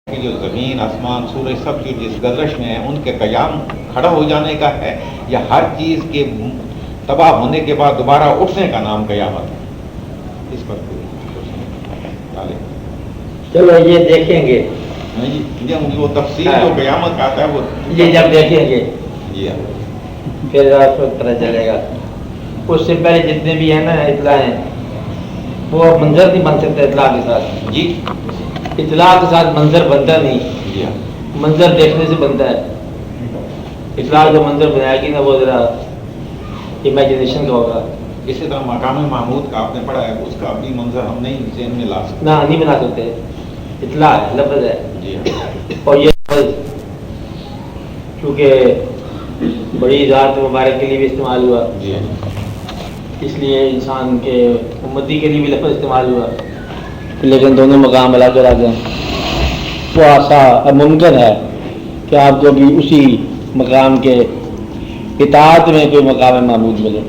کہ جو زمین آسمان سورج سب جو جس گردش میں ہیں ان کے قیام کھڑا ہو جانے کا ہے یا ہر چیز کے تباہ ہونے کے بعد دوبارہ اٹھنے کا نام قیامت ہے؟ اس پر چلو یہ دیکھیں گے وہ تفصیل جو قیامت کا آتا ہے وہ یہ جب دیکھیں گے جی پھر آپ کو پتہ چلے گا. اس سے پہلے جتنے بھی ہیں نا اطلاع ہیں وہ منظر نہیں بن سکتا اطلاع کے ساتھ. جی اطلاع کے ساتھ منظر بنتا نہیں. جی منظر دیکھنے سے بنتا ہے. اطلاع جو منظر بنائے گی نا وہ ذرا امیجنیشن کا ہوگا. اسی طرح مقام محمود کا آپ نے پڑھا ہے اس کا بھی منظر ہم نہیں ذہن میں لا سکتے. نہ نہیں بنا سکتے. اطلاع ہے لفظ ہے. جی اور یہ لفظ چونکہ بڑی ذات مبارک کے لیے بھی استعمال ہوا جی اس لیے انسان کے امتی کے لیے بھی لفظ استعمال ہوا لیکن دونوں مقام الگ الگ ہیں. تو ایسا ممکن ہے کہ آپ کو بھی اسی مقام کے اطاعت میں کوئی مقام محمود ملے.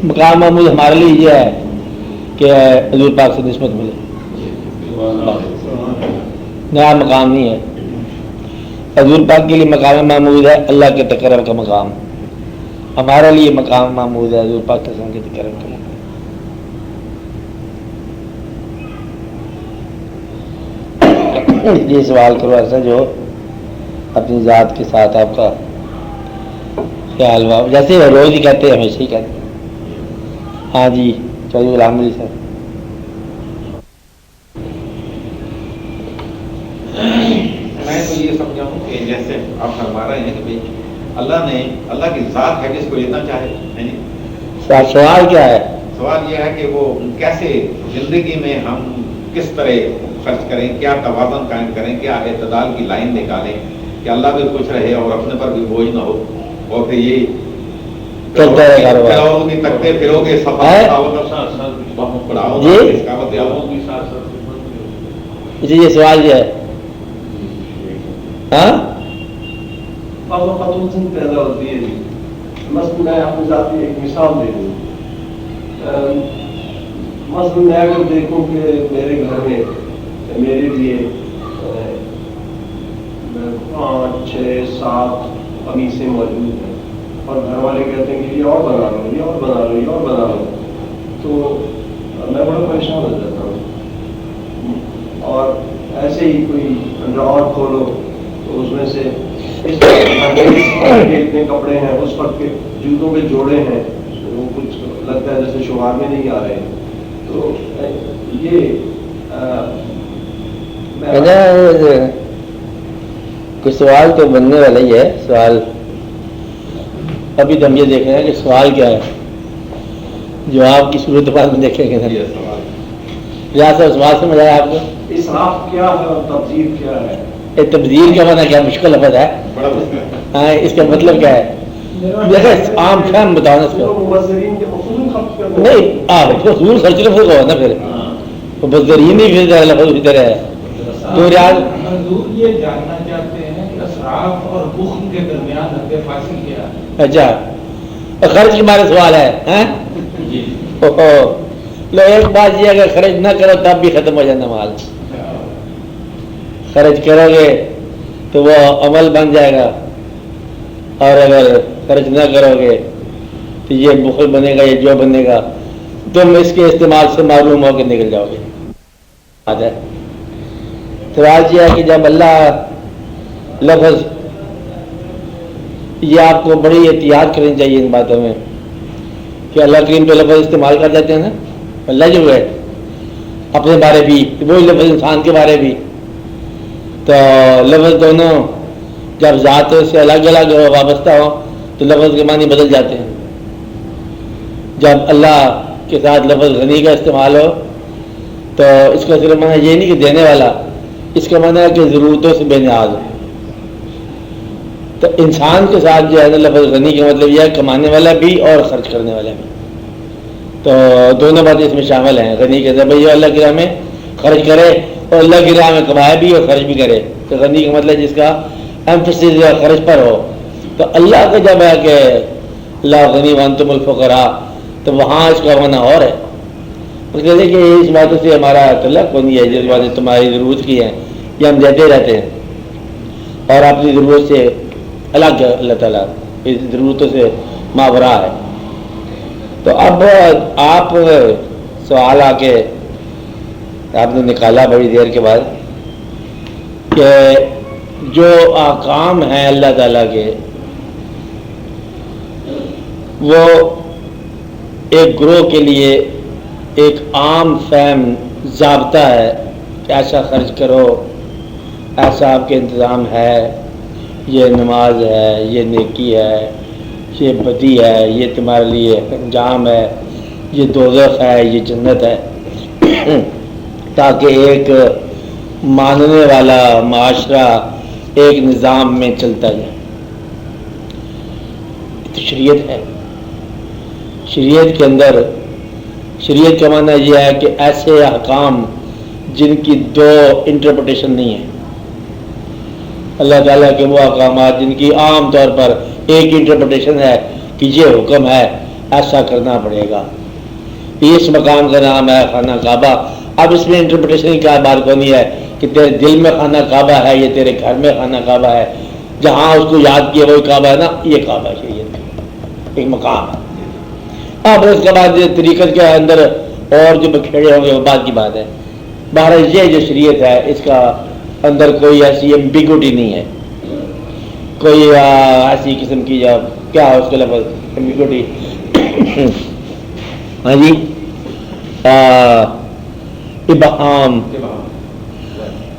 مقام محمود ہمارے لیے یہ ہے کہ حضور پاک سے نسبت ملے. نیا مقام نہیں ہے. حضور پاک کے لیے مقام محمود ہے اللہ کے تقرب کا مقام. ہمارے لیے مقام محمود ہے حضور پاک کے تقرب کا مقام. یہ سوال کرو ایسا جو اپنی ذات کے ساتھ آپ کا خیال ہوا جیسے روز ہی کہتے ہیں ہمیشہ ہی کہتے ہیں. ہاں جی چلیے غلام علی صاحب. میں تو یہ سمجھا ہوں کہ جیسے آپ فرما رہے ہیں کہ بھائی اللہ کی ذات ہے جس کو لینا چاہے. سوال کیا ہے؟ سوال یہ ہے کہ وہ کیسے زندگی میں ہم کس طرح خرچ کریں, کیا توازن قائم کریں, کیا اعتدال کی لائن نکالیں کہ اللہ بھی خوش رہے اور اپنے پر بھی بوجھ نہ ہو. اور پھر یہ تکتے پھرو گے جی یہ سوال جو ہے پیدا ہوتی ہے. مثلاً میں اپنی ذاتی ایک مثال دے دوں. مثلاً میں اگر دیکھوں کہ میرے گھر میں میرے لیے 5 6 7 قمیصیں موجود ہیں اور گھر والے کہتے ہیں کہ یہ اور بنا لو, یہ اور بنا لو, یہ اور بنا لو, تو میں بڑا پریشان ہو جاتا ہوں. اور ایسے ہی کوئی ڈراور کھولو تو اس میں سے اتنے کپڑے ہیں, اس وقت کے جوتوں کے جوڑے ہیں, وہ کچھ لگتا ہے جیسے شمار میں نہیں آ رہے ہیں. تو یہ کوئی سوال تو بننے والا ہی ہے. سوال ابھی تو ہم یہ دیکھ رہے ہیں کہ سوال کیا ہے, جواب کی صورت بعد میں دیکھیں گے. یا سر سوال سمجھ آیا آپ کو؟ اسراف کیا ہے اور تبذیر کیا ہے؟ تبذیر کا معنی کیا مشکل لفظ ہے. ہاں اس کا مطلب کیا ہے؟ عام فہم بتاؤ نا اس کو. نہیں حضور خرچ لفظ کا ہو نا پھر بزرین ہی پھر لفظ اسی طرح ہے. تو حضور یہ جاننا چاہتے ہیں کہ اسراف اور بخل کے درمیان حد فاصل کیا ہے. اچھا خرچ کے بارے سوال ہے. لو ایک بات یہ اگر خرچ نہ کرو تب بھی ختم ہو جانا مال. خرچ کرو گے تو وہ عمل بن جائے گا اور اگر خرچ نہ کرو گے تو یہ بخل بنے گا, یہ جو بنے گا تم اس کے استعمال سے معلوم ہو کے نکل جاؤ گے. سوال یہ ہے کہ جب اللہ لفظ یہ آپ کو بڑی احتیاط کرنی چاہیے ان باتوں میں کہ اللہ کریم پہ لفظ استعمال کر جاتے ہیں نا. اللہ جو ہے اپنے بارے بھی وہی لفظ انسان کے بارے بھی, تو لفظ دونوں جب ذات سے الگ الگ وابستہ ہو تو لفظ کے معنی بدل جاتے ہیں. جب اللہ کے ساتھ لفظ غنی کا استعمال ہو تو اس کا صرف معنی یہ نہیں کہ دینے والا, اس کا معنی ہے کہ ضرورتوں سے بے نیاز ہو. تو انسان کے ساتھ جو ہے نا لفظ غنی کا مطلب یہ ہے کمانے والا بھی اور خرچ کرنے والا بھی. تو دونوں باتیں اس میں شامل ہیں. غنی کے ذریعے یہ اللہ کی راہ میں خرچ کرے اور اللہ کی راہ میں کمائے بھی اور خرچ بھی کرے. تو غنی کا مطلب جس کا ایمفسس خرچ پر ہو. تو اللہ کا جب ہے کہ لا غنی وانتم الفقراء تو وہاں اس کا معنی اور ہے وہ کہتے ہیں کہ اس باتوں سے ہمارا تعلق کون ہے، جس باتیں تمہاری ضرورت کی ہیں یہ ہم دیتے رہتے ہیں، اور اپنی ضرورت سے الگ اللہ تعالیٰ اس ضرورتوں سے ماورا ہے۔ تو اب آپ سوال آ کے آپ نے نکالا بڑی دیر کے بعد کہ جو احکام ہیں اللہ تعالیٰ کے وہ ایک گروہ کے لیے ایک عام فہم ضابطہ ہے کہ ایسا خرچ کرو، ایسا آپ کے انتظام ہے، یہ نماز ہے، یہ نیکی ہے، یہ بدی ہے، یہ تمہارے لیے انجام ہے، یہ دوزخ ہے، یہ جنت ہے، تاکہ ایک ماننے والا معاشرہ ایک نظام میں چلتا جائے۔ تو شریعت ہے، شریعت کے اندر شریعت کا معنی یہ ہے کہ ایسے احکام جن کی دو انٹرپریٹیشن نہیں ہے، اللہ تعالیٰ کے وہ احکامات جن کی عام طور پر ایک انٹرپریٹیشن ہے کہ یہ حکم ہے، ایسا کرنا پڑے گا۔ اس مقام کا نام ہے خانہ کعبہ۔ اب اس میں انٹرپریٹیشن کی بات کو نہیں ہے کہ تیرے دل میں خانہ کعبہ ہے یا تیرے گھر میں خانہ کعبہ ہے، جہاں اس کو یاد کیا وہی کعبہ ہے نا، یہ کعبہ ہے، شریعت ایک مقام ہے۔ اب اس کے بعد طریقت کے اندر اور جو بکھیڑے ہوں گے وہ بات کی بات ہے۔ بہرحال یہ جو شریعت ہے اس کا اندر کوئی ایسی ایمبیگوٹی نہیں ہے، کوئی ایسی قسم کی جو کیا ہے اس کے لفظ ایمبیگوٹی، ہاں جی، ابہام۔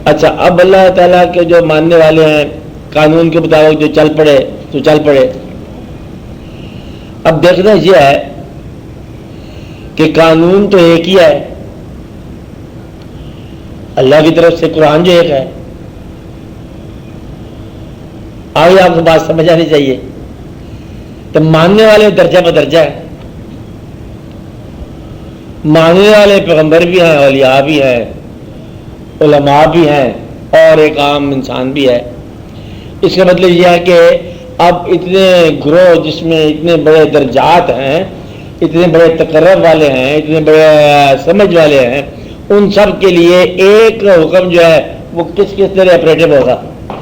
اچھا، اب اللہ تعالیٰ کے جو ماننے والے ہیں قانون کے مطابق جو چل پڑے تو چل پڑے۔ اب دیکھنا یہ ہے کہ قانون تو ایک ہی ہے، اللہ کی طرف سے قرآن جو ایک ہے۔ آگے آپ کو بات سمجھ آنی چاہیے۔ تو ماننے والے درجہ بدرجہ ہیں، ماننے والے پیغمبر بھی ہیں، اولیاء بھی ہیں، علماء بھی ہیں، اور ایک عام انسان بھی ہے۔ اس کا مطلب یہ ہے کہ اب اتنے گروہ جس میں اتنے بڑے درجات ہیں، اتنے بڑے تقرب والے ہیں، اتنے بڑے سمجھ والے ہیں، ان سب کے لیے ایک حکم جو ہے وہ کس کس طرح آپریٹو ہوگا،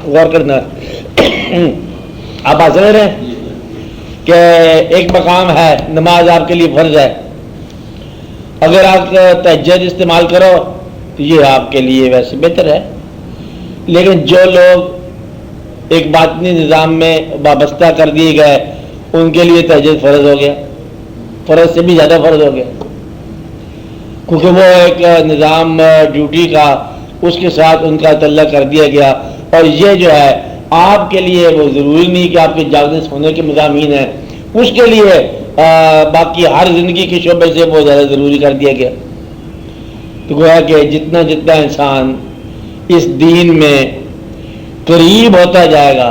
غور کرنا۔ آپ آ سمجھ رہے ہیں کہ ایک مقام ہے نماز آپ کے لیے فرض ہے، اگر آپ تہجد استعمال کرو تو یہ آپ کے لیے ویسے بہتر ہے، لیکن جو لوگ ایک باطنی نظام میں وابستہ کر دیے گئے ان کے لیے تہجد فرض ہو گیا، فرض سے بھی زیادہ فرض ہو گیا، کیونکہ وہ ایک نظام ڈیوٹی کا اس کے ساتھ ان کا تعلق کر دیا گیا۔ اور یہ جو ہے آپ کے لیے وہ ضروری نہیں کہ آپ کے جاگنے سونے کے مضامین ہیں، اس کے لیے باقی ہر زندگی کے شعبے سے وہ زیادہ ضروری کر دیا گیا۔ تو گویا کہ جتنا جتنا انسان اس دین میں قریب ہوتا جائے گا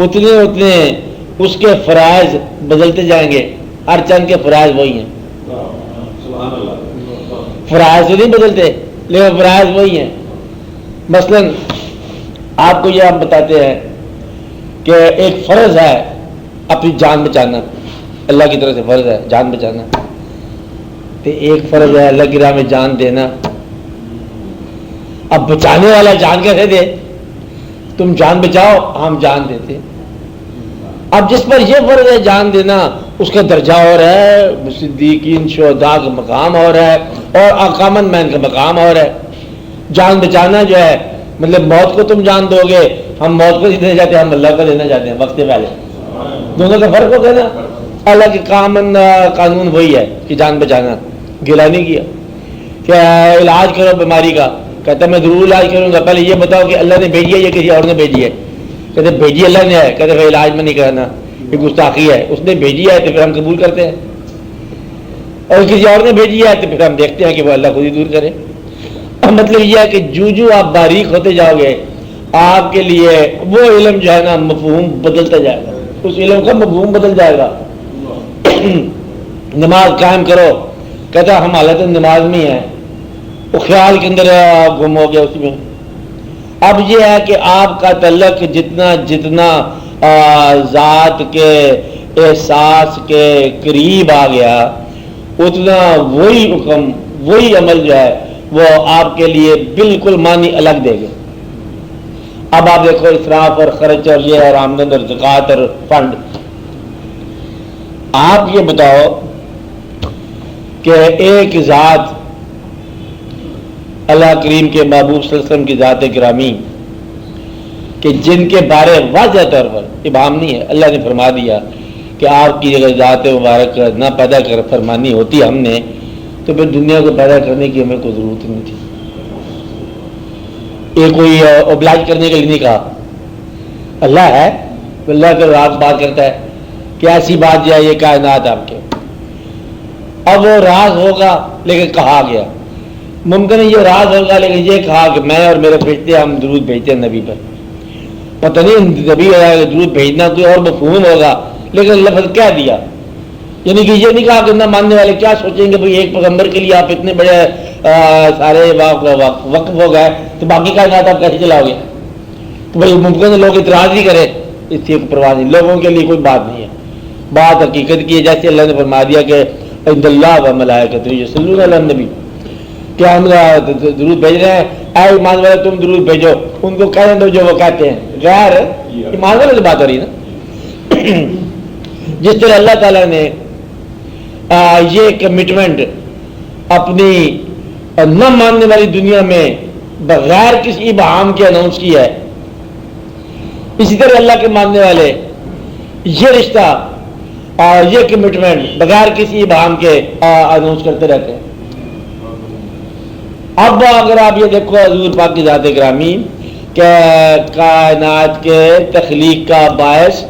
اتنے اتنے اس کے فرائض بدلتے جائیں گے۔ ہر چند کے فرائض وہی ہیں، فرائض تو نہیں بدلتے لیکن فرائض وہی ہیں۔ مثلا آپ کو یہ ہم بتاتے ہیں کہ ایک فرض ہے اپنی جان بچانا، اللہ کی طرف سے فرض ہے جان بچانا، تو ایک فرض ہے اللہ کی راہ میں جان دینا۔ اب بچانے والا جان کیسے دے؟ تم جان بچاؤ، ہم جان دیتے۔ اب جس پر یہ فرض ہے جان دینا، اس کا درجہ اور ہے، صدیقین شہداء کا مقام اور ہے، اور اقامن مین کا مقام اور ہے۔ جان بچانا جو ہے مطلب موت کو تم جان دو گے، ہم موت کو دینا چاہتے ہیں، ہم اللہ کو دینا چاہتے ہیں وقت سے پہلے، دونوں کا فرق ہوگا نا۔ اللہ کے قانون وہی ہے کہ جان بچانا، گلا نہیں کیا کہ علاج کرو بیماری کا، کہتا میں ضرور علاج کروں گا، پہلے یہ بتاؤ کہ اللہ نے بھیجی ہے یا کسی اور نے بھیجی ہے؟ کہتے بھیجی اللہ نے ہے، کہتے پھر علاج میں نہیں کرنا، یہ گستاخی ہے، اس نے بھیجی ہے تو پھر ہم قبول کرتے ہیں، اور کسی اور نے بھیجی ہے تو پھر ہم دیکھتے ہیں کہ وہ اللہ خود ہی دور کرے۔ مطلب یہ ہے کہ جو آپ باریک ہوتے جاؤ گے آپ کے لیے وہ علم جو ہے نا مفہوم بدلتا جائے گا، اس علم کا مفہوم بدل جائے گا۔ نماز قائم کرو، کہتا ہم حالت نماز میں ہیں، وہ خیال کے اندر گم ہو گیا اس میں۔ اب یہ ہے کہ آپ کا تعلق جتنا جتنا ذات کے احساس کے قریب آ گیا اتنا وہی حکم وہی عمل جو ہے وہ آپ کے لیے بالکل معنی الگ دے گا. اب آپ دیکھو اسراف اور خرچ اور یہ اور آمدن اور زکوٰۃ اور فنڈ، آپ یہ بتاؤ کہ ایک ذات اللہ کریم کے محبوب صلی اللہ علیہ وسلم کی ذات گرامی کہ جن کے بارے واضح طور پر ابہام نہیں ہے، اللہ نے فرما دیا کہ آپ کی اگر ذات مبارک نہ پیدا کر فرمانی ہوتی ہم نے تو پھر دنیا کو پیدا کرنے کی ہمیں کوئی ضرورت نہیں تھی. یہ کوئی اوبلاج کرنے کے لیے نہیں کہا. اللہ ہے، اللہ کے راز بات کرتا ہے کہ ایسی بات جو ہے یہ کائنات آپ کے، اب وہ راز ہوگا لیکن کہا گیا. ممکن ہے یہ راز ہوگا لیکن یہ کہا کہ میں اور میرے فرشتے ہم درود بھیجتے ہیں نبی پر. پتہ نہیں نبی درود بھیجنا کوئی اور مفہوم ہوگا لیکن لفظ کہہ دیا. یعنی کہ یہ نہیں کہا کہ نہ ماننے والے کیا سوچیں گے بھئی ایک پیغمبر کے لیے آپ اتنے بڑے سارے وقف ہو گئے تو باقی کائنات آپ کیسے چلاؤ گے؟ تو بھائی ممکن ہے لوگ اعتراض بھی کریں، اس کی پرواہ نہیں، لوگوں کے لیے کوئی بات نہیں ہے. بات حقیقت کی ہے، جیسے اللہ نے فرما دیا کہ عند اللہ و ملائکتہ یصلون علی النبی، کیا ہم درود بھیج رہے ہیں، اے ایمان والے تم درود بھیجو، ان کو کہنے دو جو وہ کہتے ہیں. غیر ایمان والے سے بات ہو رہی ہے نا. جس طرح اللہ تعالیٰ نے یہ کمٹمنٹ اپنی نہ ماننے والی دنیا میں بغیر کسی ابہام کے اناؤنس کیا ہے، اسی طرح اللہ کے ماننے والے یہ رشتہ اور یہ کمٹمنٹ بغیر کسی ابہام کے اناؤنس کرتے رہتے ہیں. اب اگر آپ یہ دیکھو حضور پاک کی ذات گرامی کہ کائنات کے تخلیق کا باعث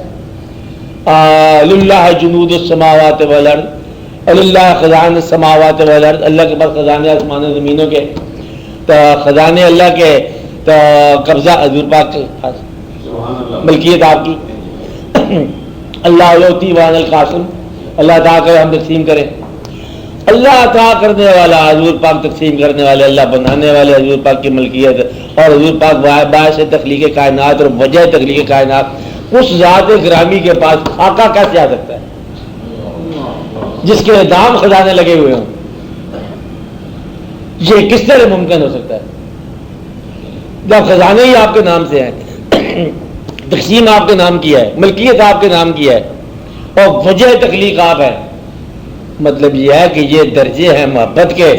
للہ جنود السماوات والارض للہ خزان السماوات والارض، اللہ کے پاس خزانے آسمان و زمینوں کے، تو خزانے اللہ کے، تو قبضہ حضور پاک کے پاس، ملکیت آپ کی. اللہ یعطی وان القاسم، اللہ عطا کرے ہم تقسیم کریں. اللہ عطا کرنے والا حضور پاک تقسیم کرنے والے، اللہ بنانے والے حضور پاک کی ملکیت، اور حضور پاک باعث تخلیق کائنات اور وجہ تخلیق کائنات، اس ذات گرامی کے پاس خاکہ کیسے آ سکتا ہے جس کے دام خزانے لگے ہوئے ہوں؟ یہ کس طرح ممکن ہو سکتا ہے جب خزانے ہی آپ کے نام سے ہیں، تقسیم آپ کے نام کی ہے، ملکیت آپ کے نام کی ہے، اور وجہ تخلیق آپ ہے؟ مطلب یہ ہے کہ یہ درجے ہیں محبت کے.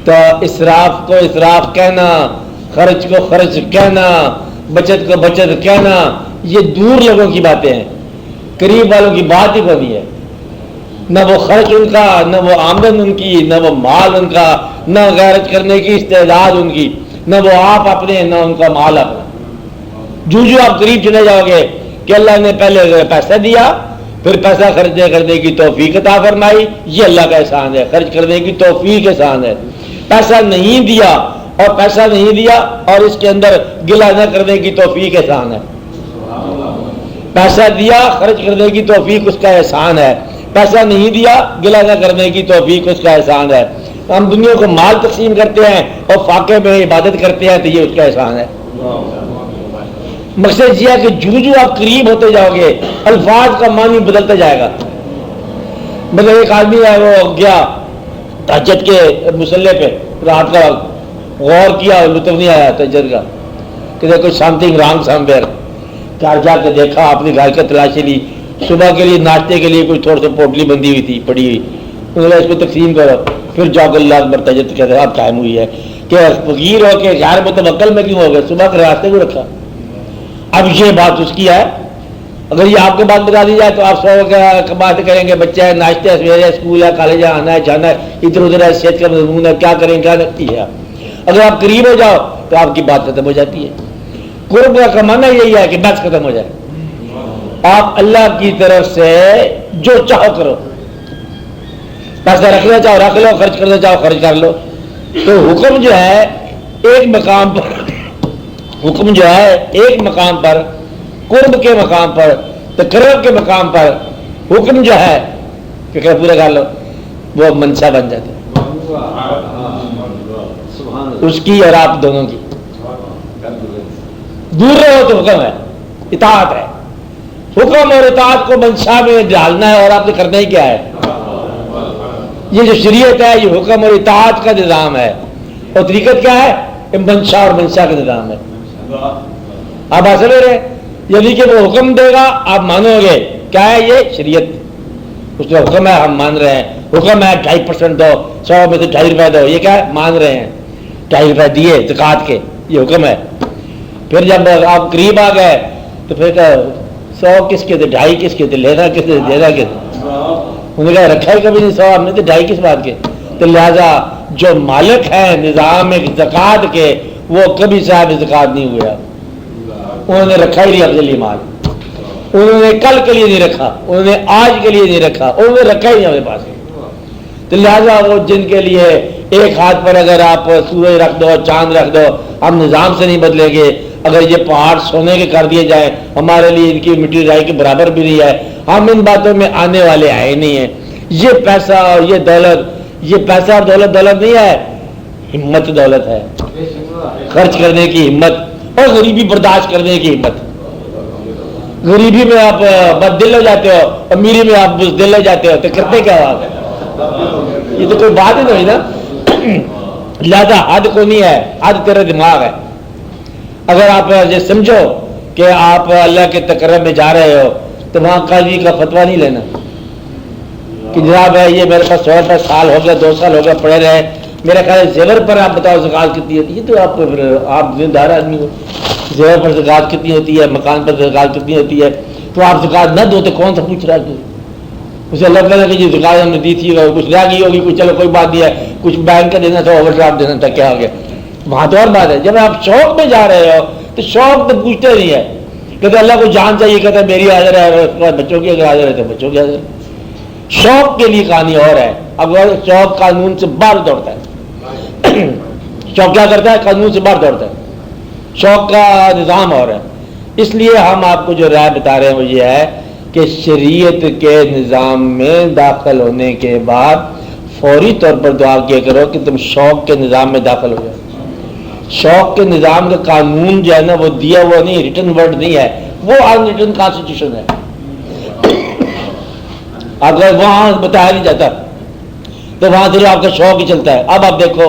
تو اسراف کو اسراف کہنا، خرچ کو خرچ کہنا، بچت کو بچت کہنا، یہ دور لوگوں کی باتیں ہیں، قریب والوں کی بات ہی کوئی ہے. نہ وہ خرچ ان کا، نہ وہ آمدن ان کی، نہ وہ مال ان کا، نہ غیرت کرنے کی استعداد ان کی، نہ وہ آپ اپنے، نہ ان کا مال اپنا. جو آپ قریب چلے جاؤ گے کہ اللہ نے پہلے پیسہ دیا پھر پیسہ خرچ کرنے کی توفیق عطا فرمائی، یہ اللہ کا احسان ہے، خرچ کرنے کی توفیق احسان ہے. پیسہ نہیں دیا اور پیسہ نہیں دیا اور اس کے اندر گلہ نہ کرنے کی توفیق احسان ہے. پیسہ دیا خرچ کرنے کی توفیق اس کا احسان ہے، پیسہ نہیں دیا گلہ نہ کرنے کی توفیق اس کا احسان ہے. ہم دنیا کو مال تقسیم کرتے ہیں اور فاقے میں عبادت کرتے ہیں تو یہ اس کا احسان ہے. مقصد یہ ہے کہ جو آپ قریب ہوتے جاؤ گے الفاظ کا معنی بدلتا جائے گا. مطلب ایک آدمی ہے وہ گیا تہجد کے مصلی پہ رات کا غور کیا اور لطف نہیں آیا تہجد کا کہ کوئی some thing wrong some where. گھر جا کے دیکھا، اپنی گھر کی تلاشی لی، صبح کے لیے ناشتے کے لیے کوئی تھوڑا سا پوٹلی بندی ہوئی تھی پڑی ہوئی، انہوں نے اس کو تقسیم کرو. پھر جا کے اللہ اکبر تہجد کہتے ہیں اب ٹائم ہوئی ہے کہ فقیر ہو کے غیر متوکل میں کیوں ہو گئے، صبح کے راستے کو رکھا. اب یہ بات اس کی ہے، اگر یہ آپ کے بات بتا دی جائے تو آپ سو بات کریں گے، بچہ ہے، ناشتے ہے، سویرے اسکول ہے، کالج آنا ہے، جانا ہے، ادھر ادھر ہے، صحت کا مضمون ہے، کیا کریں کیا رکھتی ہے. اگر آپ قریب ہو جاؤ تو آپ کی بات ختم ہو جاتی ہے. قرب کا معنی یہی ہے کہ بات ختم ہو جائے. آپ اللہ کی طرف سے جو چاہو کرو، پیسہ رکھنا چاہو رکھ لو، خرچ کرنا چاہو خرچ کر لو. تو حکم جو ہے ایک مقام پر، حکم جو ہے ایک مقام پر، قرب کے مقام پر، تقرب کے مقام پر حکم جو ہے کہ پورا کر لو، وہ منشا بن جاتے اس کی اور آپ دونوں کی. دور رہو تو حکم ہے، اطاعت ہے. حکم اور اطاعت کو منشا میں ڈالنا ہے اور آپ نے کرنا ہی کیا ہے. یہ جو شریعت ہے یہ حکم اور اطاعت کا نظام ہے، اور طریقت کیا ہے؟ منشا اور منشا کا نظام ہے. آپ حاصل ہو رہے، یعنی کہ وہ حکم دے گا آپ مانو گے. کیا ہے یہ؟ شریعت. اس کا حکم ہے، ہم مان رہے ہیں. حکم ہے 2.5% دو، 100 میں سے 2.5 روپئے دو. یہ کیا ہے؟ مان رہے ہیں. 2.5 روپئے دیے زکوٰۃ کے، یہ حکم ہے. پھر جب آپ قریب آ گئے تو پھر 100 کس کے تھے، 2.5 کس کے تھے، لینا کس سے، دینا کس. انہوں نے کہا رکھا ہی کبھی نہیں 100 ہم نے، تو 2.5 کس بات کے. تو لہذا جو مالک ہیں نظام زکوٰۃ کے وہ کبھی صاحب زکوٰۃ نہیں ہوا. انہوں نے رکھا ہی نہیں اپنے لیے مال. انہوں نے کل کے لیے نہیں رکھا، انہوں نے آج کے لیے نہیں رکھا، انہوں نے رکھا ہی نہیں اپنے پاس. تو لہذا وہ جن کے لیے ایک ہاتھ پر اگر آپ سورج رکھ دو، چاند رکھ دو، ہم نظام سے نہیں بدلیں گے. اگر یہ پہاڑ سونے کے کر دیے جائیں ہمارے لیے ان کی مٹی رائی کے برابر بھی نہیں ہے. ہم ان باتوں میں آنے والے آئے نہیں ہیں. یہ پیسہ اور یہ دولت، یہ پیسہ اور دولت دولت نہیں ہے، ہمت دولت ہے. خرچ کرنے کی ہمت اور غریبی برداشت کرنے کی ہمت. غریبی میں آپ بد دل ہو جاتے ہو، امیری میں آپ بزدل ہو جاتے ہو، تو کرتے کیا بات ہے؟ یہ تو کوئی بات ہی نہیں ہوئی نا. لہذا حد کو نہیں ہے، حد تیرا دماغ ہے. اگر آپ یہ سمجھو کہ آپ اللہ کے تقرب میں جا رہے ہو تو وہاں قاضی کا فتویٰ نہیں لینا کہ جناب ہے یہ میرے پاس 100 روپئے سال ہو گیا، 2 سال ہو گیا پڑے رہے، میرا خیال ہے زیور پر آپ بتاؤ زکوٰۃ کتنی ہوتی ہے. تو آپ دیندار آدمی ہو، زیور پر زکوٰۃ کتنی ہوتی ہے، مکان پر زکوٰۃ کتنی ہوتی ہے، تو آپ زکوٰۃ نہ دو تو کون سا پوچھ رہا ہے؟ اسے اللہ تعالیٰ کی جو زکوٰۃ ہم نے دی تھی کچھ رہ گئی ہوگی، کچھ چلو کوئی بات نہیں ہے، کچھ بینک کا دینا تھا، اوور ڈرافٹ دینا تھا، کیا ہو گیا؟ وہاں تو اور بات ہے. جب آپ شوق میں جا رہے ہو تو شوق تو پوچھتے نہیں ہے. کہتے اللہ کو جان چاہیے، کہتے ہیں میری حاضر ہے، اس کے بعد بچوں کی اگر حاضر ہے تو بچوں کی حاضر. شوق کے لیے کہانی اور ہے. اگر شوق قانون سے باہر دوڑتا ہے، شوق کیا کرتا ہے؟ قانون سے باہر دوڑتا ہے. شوق کا نظام اور ہے. اس لیے ہم آپ کو جو رائے بتا رہے ہیں وہ یہ ہے کہ شریعت کے نظام میں داخل ہونے کے بعد فوری طور پر دعا کیا کرو کہ تم شوق کے نظام میں داخل ہو جاؤ. شوق کے نظام کا قانون جو ہے نا وہ دیا ہوا نہیں، ریٹن ورڈ نہیں ہے، وہ ان ریٹن کانسٹیٹیوشن ہے. اگر وہاں بتایا نہیں جاتا تو وہاں صرف آپ کا شوق ہی چلتا ہے. اب آپ دیکھو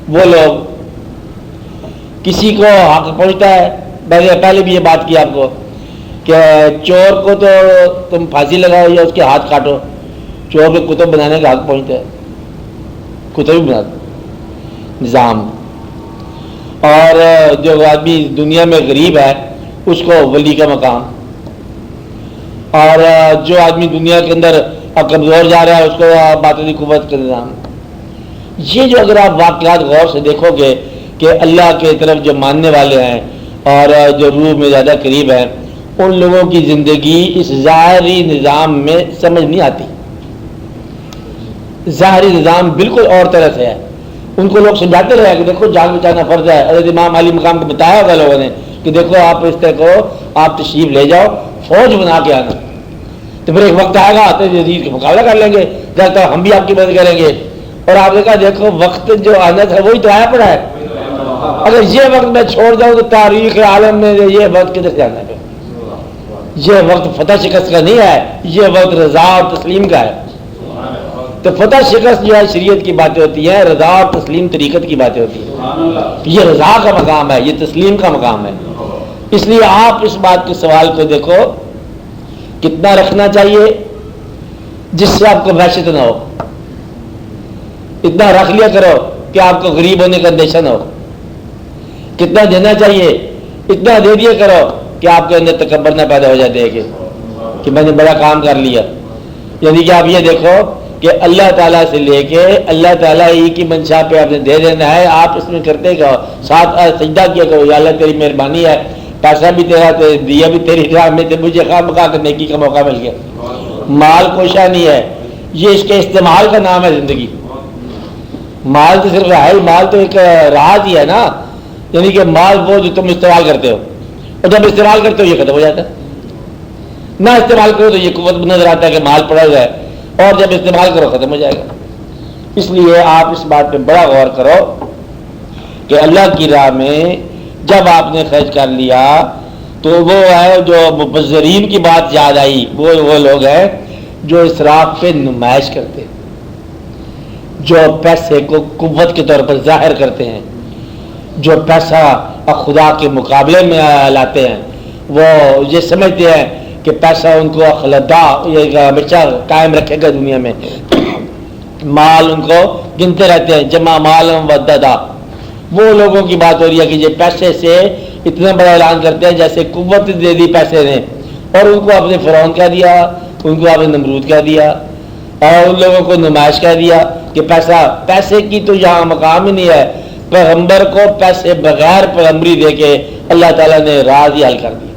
وہ لوگ کسی کو حق پہنچتا ہے، پہلے بھی یہ بات کی آپ کو کہ چور کو تو تم پھانسی لگاؤ یا اس کے ہاتھ کاٹو، چور کے کتب بنانے کا حق پہنچتا ہے، کتب بھی بنا دو نظام. اور جو آدمی دنیا میں غریب ہے اس کو ولی کا مقام، اور جو آدمی دنیا کے اندر کمزور جا رہا ہے اس کو باطنی قوت کا نظام. یہ جو اگر آپ واقعات غور سے دیکھو گے کہ اللہ کے طرف جو ماننے والے ہیں اور جو روح میں زیادہ قریب ہیں ان لوگوں کی زندگی اس ظاہری نظام میں سمجھ نہیں آتی. ظاہری نظام بالکل اور طرح سے ہے. ان کو لوگ سمجھاتے رہے کہ دیکھو جان بچانا فرض ہے. حضرت امام علی مقام کو بتایا ہوگا لوگوں نے کہ دیکھو آپ اس طرح کو آپ تشریف لے جاؤ، فوج بنا کے آنا، تو پھر ایک وقت آئے گا تو یزید کا مقابلہ کر لیں گے، جب تک ہم بھی آپ کی مدد کریں گے. اور آپ نے کہا دیکھو وقت جو آنا تھا وہی تو آیا پڑا ہے. اگر یہ وقت میں چھوڑ جاؤں تو تاریخ عالم میں یہ وقت کدھر جانا ہے؟ یہ وقت فتح شکست کا نہیں ہے، یہ وقت رضا اور تسلیم کا ہے. تو فتح شکست جو ہے شریعت کی باتیں ہوتی ہیں، رضا اور تسلیم طریقت کی باتیں ہوتی ہیں. یہ رضا کا مقام ہے، یہ تسلیم کا مقام ہے. اس لیے آپ اس بات کے سوال کو دیکھو کتنا رکھنا چاہیے جس سے آپ کو وحشت نہ ہو. اتنا رکھ لیا کرو کہ آپ کو غریب ہونے کا اندیشہ نہ ہو. کتنا دینا چاہیے اتنا دے دیا کرو کہ آپ کے اندر تکبر نہ پیدا ہو جاتے ہے کہ میں نے بڑا کام کر لیا. یعنی کہ آپ یہ دیکھو کہ اللہ تعالیٰ سے لے کے اللہ تعالیٰ ہی کی منشا پہ آپ نے دے دینا ہے. آپ اس میں کرتے گا ساتھ سجدہ کیا کرو، یا اللہ تیری مہربانی ہے، پیسہ بھی تیرا، دیا بھی تیری راہ میں، مجھے خواہ مخواہ کا نیکی کا موقع مل گیا. مال کوشا نہیں ہے، یہ اس کے استعمال کا نام ہے زندگی. مال تو صرف ہے، مال تو ایک راز ہی ہے نا. یعنی کہ مال وہ جو تم استعمال کرتے ہو، اور جب استعمال کرتے ہو یہ ختم ہو جاتا ہے. نہ استعمال کرو تو یہ قوت نظر آتا ہے کہ مال پڑا ہوا ہے، اور جب استعمال کرو ختم ہو جائے گا. اس لیے آپ اس بات پہ بڑا غور کرو کہ اللہ کی راہ میں جب آپ نے خرچ کر لیا تو وہ ہے جو مبذرین کی بات یاد آئی، وہ لوگ ہیں جو اسراف پہ نمائش کرتے. جو پیسے کو قوت کے طور پر ظاہر کرتے ہیں، جو پیسہ خدا کے مقابلے میں لاتے ہیں، وہ یہ سمجھتے ہیں کہ پیسہ ان کو خلدا یہ ہمیشہ قائم رکھے گا دنیا میں، مال ان کو گنتے رہتے ہیں، جمع مال وددا. وہ لوگوں کی بات ہو رہی ہے کہ یہ پیسے سے اتنا بڑا اعلان کرتے ہیں جیسے قوت دے دی پیسے نے، اور ان کو آپ نے فرعون کہہ دیا، ان کو آپ نے نمرود کہہ دیا، اور ان لوگوں کو نمائش کہہ دیا کہ پیسے کی تو یہاں مقام ہی نہیں ہے. پیغمبر کو پیسے بغیر پیغمبری دے کے اللہ تعالیٰ نے راز ہی حل کر دیا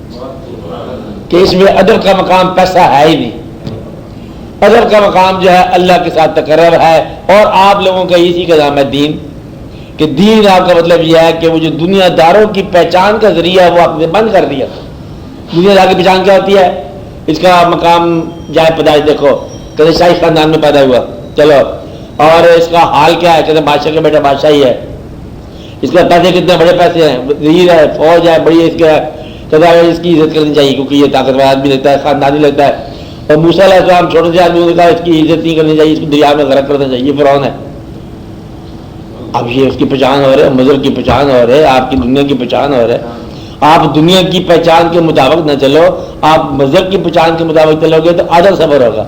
کہ اس میں ادب کا مقام پیسہ ہے ہی نہیں. ادب کا مقام جو ہے اللہ کے ساتھ تقرب ہے، اور آپ لوگوں کا اسی کا نام ہے دین. کہ دین آپ کا مطلب یہ ہے کہ وہ جو دنیا داروں کی پہچان کا ذریعہ ہے وہ آپ نے بند کر دیا. دنیا دار کی پہچان کیا ہوتی ہے؟ اس کا مقام جائے پیدائش دیکھو، کہتے شاہی خاندان میں پیدا ہوا، چلو، اور اس کا حال کیا ہے؟ کہتے بادشاہ کا بیٹا بادشاہ ہی ہے. اس کے پیسے کتنے بڑے پیسے ہیں، وزیر ہے، فوج ہے بڑی، اس کے کہتا ہے اس کی عزت کرنی چاہیے کیونکہ یہ طاقتور آدمی لگتا ہے، خاندانی لگتا ہے. اور موسیٰ علیہ السلام چھوٹے سے آدمی نے کہا اس کی عزت نہیں کرنی چاہیے، اس کو دریا میں غرق کرنا چاہیے. یہ فرعون ہے. اب یہ اس کی پہچان ہو رہی ہے، مذہب کی پہچان ہو رہی ہے، آپ کی دنیا کی پہچان ہو رہی ہے. آپ دنیا کی پہچان کے مطابق نہ چلو، آپ مذہب کی پہچان کے مطابق چلو گے تو آدھا صبر ہوگا.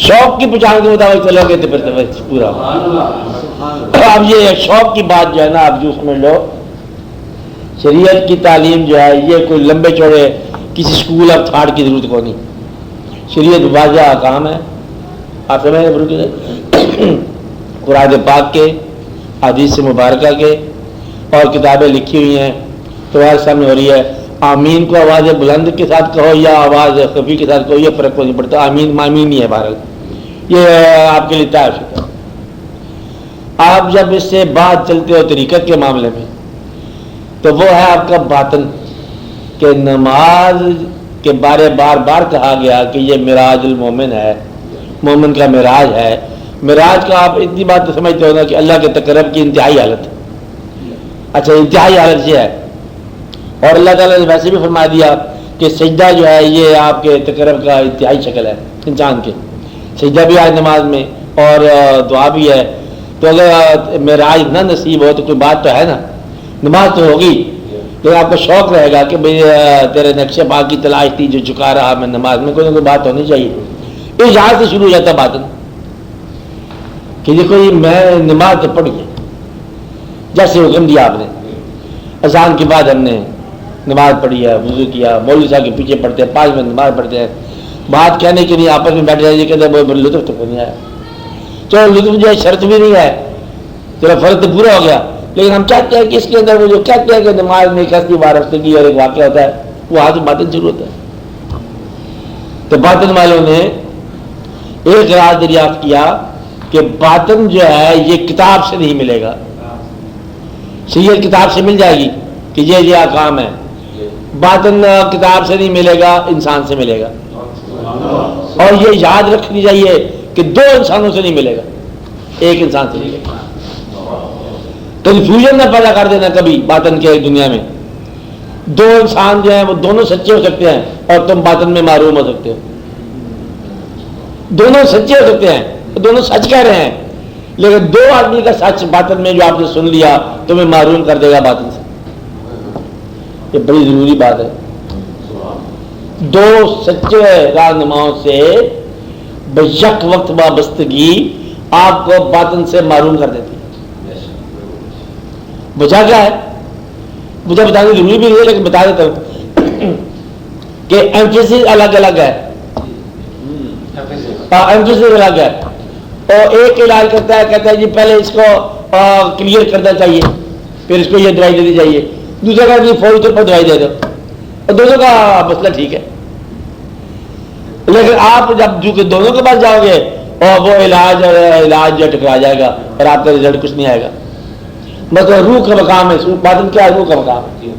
شوق کی پہچان کے مطابق چلو گے تو پھر پورا ہوگا. اب یہ شوق کی بات جو ہے نا، آپ جو سمجھ لو شریعت کی تعلیم جو ہے یہ کوئی لمبے چوڑے کسی اسکول آف تھاٹ کی ضرورت کو نہیں. شریعت واضح احکام ہے، آپ سمجھ رہے قرآن پاک کے، حدیث مبارکہ کے، اور کتابیں لکھی ہوئی ہیں تمہارے سامنے ہو رہی ہے. آمین کو آواز بلند کے ساتھ کہو یا آواز خفی کے ساتھ کہو، یہ فرق کو نہیں پڑتا. آمین مامین ہی ہے، بہرحال یہ آپ کے لیے طے ہو چکا. آپ جب اس سے بات چلتے ہو طریقت کے معاملے میں تو وہ ہے آپ کا باطن، کہ نماز کے بارے بار بار کہا گیا کہ یہ معراج المومن ہے، مومن کا معراج ہے. معراج کا آپ اتنی بات تو سمجھتے ہو نا کہ اللہ کے تقرب کی انتہائی حالت. اچھا انتہائی حالت یہ ہے، اور اللہ تعالیٰ نے ویسے بھی فرما دیا کہ سجدہ جو ہے یہ آپ کے تقرب کا انتہائی شکل ہے. انسان کے سجدہ بھی آج نماز میں اور دعا بھی ہے. تو اگر معراج نہ نصیب ہو تو کوئی بات تو ہے نا، نماز تو ہوگی لیکن آپ کو شوق رہے گا کہ بھئی تیرے نقش پاک کی تلاش تھی جو چکا رہا میں نماز میں، کوئی نہ کوئی بات ہونی چاہیے. یہ یہاں سے شروع ہو جاتا باطن کہ دیکھو یہ میں نماز تو پڑھی ہے جیسے حکم دیا آپ نے. اذان کے بعد ہم نے نماز پڑھی ہے، وضو کیا، مولوی صاحب کے پیچھے پڑھتے ہیں، 5 منٹ نماز پڑھتے ہیں. بات کہنے کے لیے آپس میں بیٹھ جائے کہتے ہیں وہ لطف تو نہیں آیا. چلو لطف جو ہے شرط بھی نہیں ہے، چلو فرض تو پورا ہو گیا، لیکن ہم چاہتے ہیں کہ اس کے اندر وہ جو کہتے ہیں کہ نماز میں 81 وابستگی اور ایک واقعہ ہوتا ہے، وہ آج باطن شروع ہوتا ہے. تو باطن والوں نے ایک راز دریافت کیا کہ باطن جو ہے یہ کتاب سے نہیں ملے گا. شریعت کتاب سے مل جائے گی کہ یہ احکام ہے، باطن کتاب سے نہیں ملے گا، انسان سے ملے گا. اور یہ یاد رکھنی چاہیے کہ 2 انسانوں سے نہیں ملے گا، ایک انسان سے ملے گا. کنفیوژن نہ پیدا کر دینا کبھی باطن کے دنیا میں. 2 انسان جو ہیں وہ دونوں سچے ہو سکتے ہیں اور تم باطن میں معروم ہو سکتے ہو. دونوں سچے ہو سکتے ہیں، دونوں سچ کہہ رہے ہیں، لیکن 2 آدمی کا سچ باطن میں جو آپ نے سن لیا تمہیں معروم کر دے گا باطن سے. یہ بڑی ضروری بات ہے. 2 سچے رہنماؤں سے بیک وقت وابستگی آپ کو باطن سے معروم کر دیتی ہے. وجہ کیا ہے؟ مجھے بتانے ضروری بھی نہیں ہے لیکن بتا دیتا ہوں کہ ایمفیسس الگ الگ ہے. ایمفیسس الگ ہے. اور ایک علاج کرتا ہے، کہتا ہے جی پہلے اس کو کلیئر کرنا چاہیے، پھر اس کو یہ دوائی دینی چاہیے. دوسرا کہتا ہے فوری طور پر دوائی دے دو، اور دونوں کا مسئلہ ٹھیک ہے. لیکن آپ جب جو کہ دونوں کے پاس جاؤ گے اور وہ علاج جو ٹکرا جائے گا اور آپ کا رزلٹ کچھ نہیں آئے گا. مطلب روح کا مقام ہے. باطن کیا ہے؟ روح کا مقام ہے.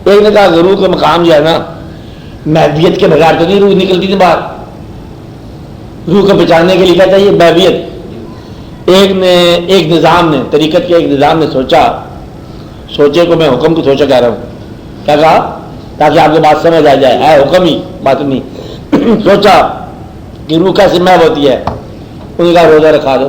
ایک نے کہا کہ روح کا مقام جو ہے نا محبیت کے بغیر تو نہیں روح نکلتی تھی باہر. روح کو پہچاننے کے لیے کیا چاہیے؟ محبیت. ایک نظام نے، طریقت کے ایک نظام نے سوچے کو میں حکم کو سوچا کہہ رہا ہوں، کیا کہا تاکہ آپ کو بات سمجھ آ جائے، ہے حکم ہی بات نہیں. سوچا کہ روح کیسے محب ہوتی ہے. انہوں نے کہا روزہ رکھا دو.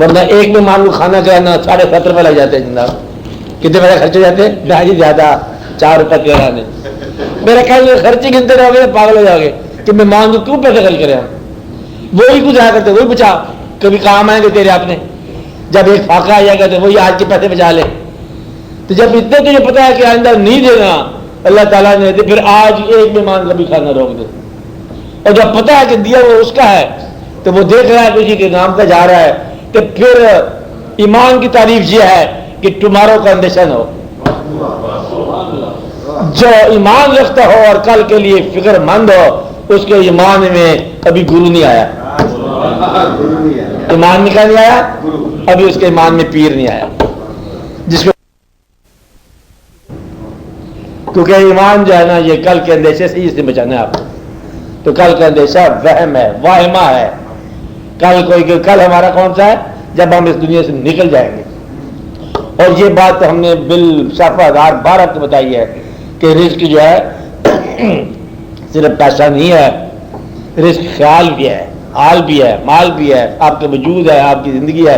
ورنہ ایک مہمان کو کھانا کھلانا 7.5 روپے لگ جاتے ہیں جناب. کتنے پیسے خرچ ہو جاتے ہیں؟ نہ جی زیادہ، 4 روپے کھلانے. میرا خیال خرچے گنتے رہو گے پاگل ہو جاؤ گے کہ مہمان کو کیوں پیسے خرچ کریں ہم. وہی کچھ آیا کرتے وہی بچا، کبھی کام آئیں گے تیرے اپنے. جب ایک فاقہ آ جائے گا تو وہی آج کے پیسے بچا لے. تو جب اتنے تجھے پتا ہے کہ آئندہ نہیں دینا اللہ تعالیٰ نے، تو پھر آج ایک مہمان کا بھی کھانا روک دے. اور جب پتا ہے کہ دیا وہ اس کا ہے تو وہ دیکھ رہا ہے کسی کے نام کا جا رہا ہے، تو پھر ایمان کی تعریف یہ ہے کہ ٹمارو کا اندیشہ نہ ہو. جو ایمان رکھتا ہو اور کل کے لیے فکر مند ہو، اس کے ایمان میں ابھی گرو نہیں آیا. ایمان میں کیا نہیں آیا؟ ابھی اس کے ایمان میں پیر نہیں آیا. جس کو کیونکہ ایمان جو ہے نا یہ کل کے اندیشے سے ہی اس نے بچانا ہے آپ کو. تو کل کا اندیشہ وہم ہے، واہمہ ہے. کل ہمارا کون سا ہے؟ جب ہم اس دنیا سے نکل جائیں گے. اور یہ بات ہم نے بالشفا بار آپ کو بتائی ہے کہ رزق جو ہے صرف پیسہ نہیں ہے، رزق خیال بھی ہے، حال بھی ہے، مال بھی ہے، آپ کا وجود ہے، آپ کی زندگی ہے.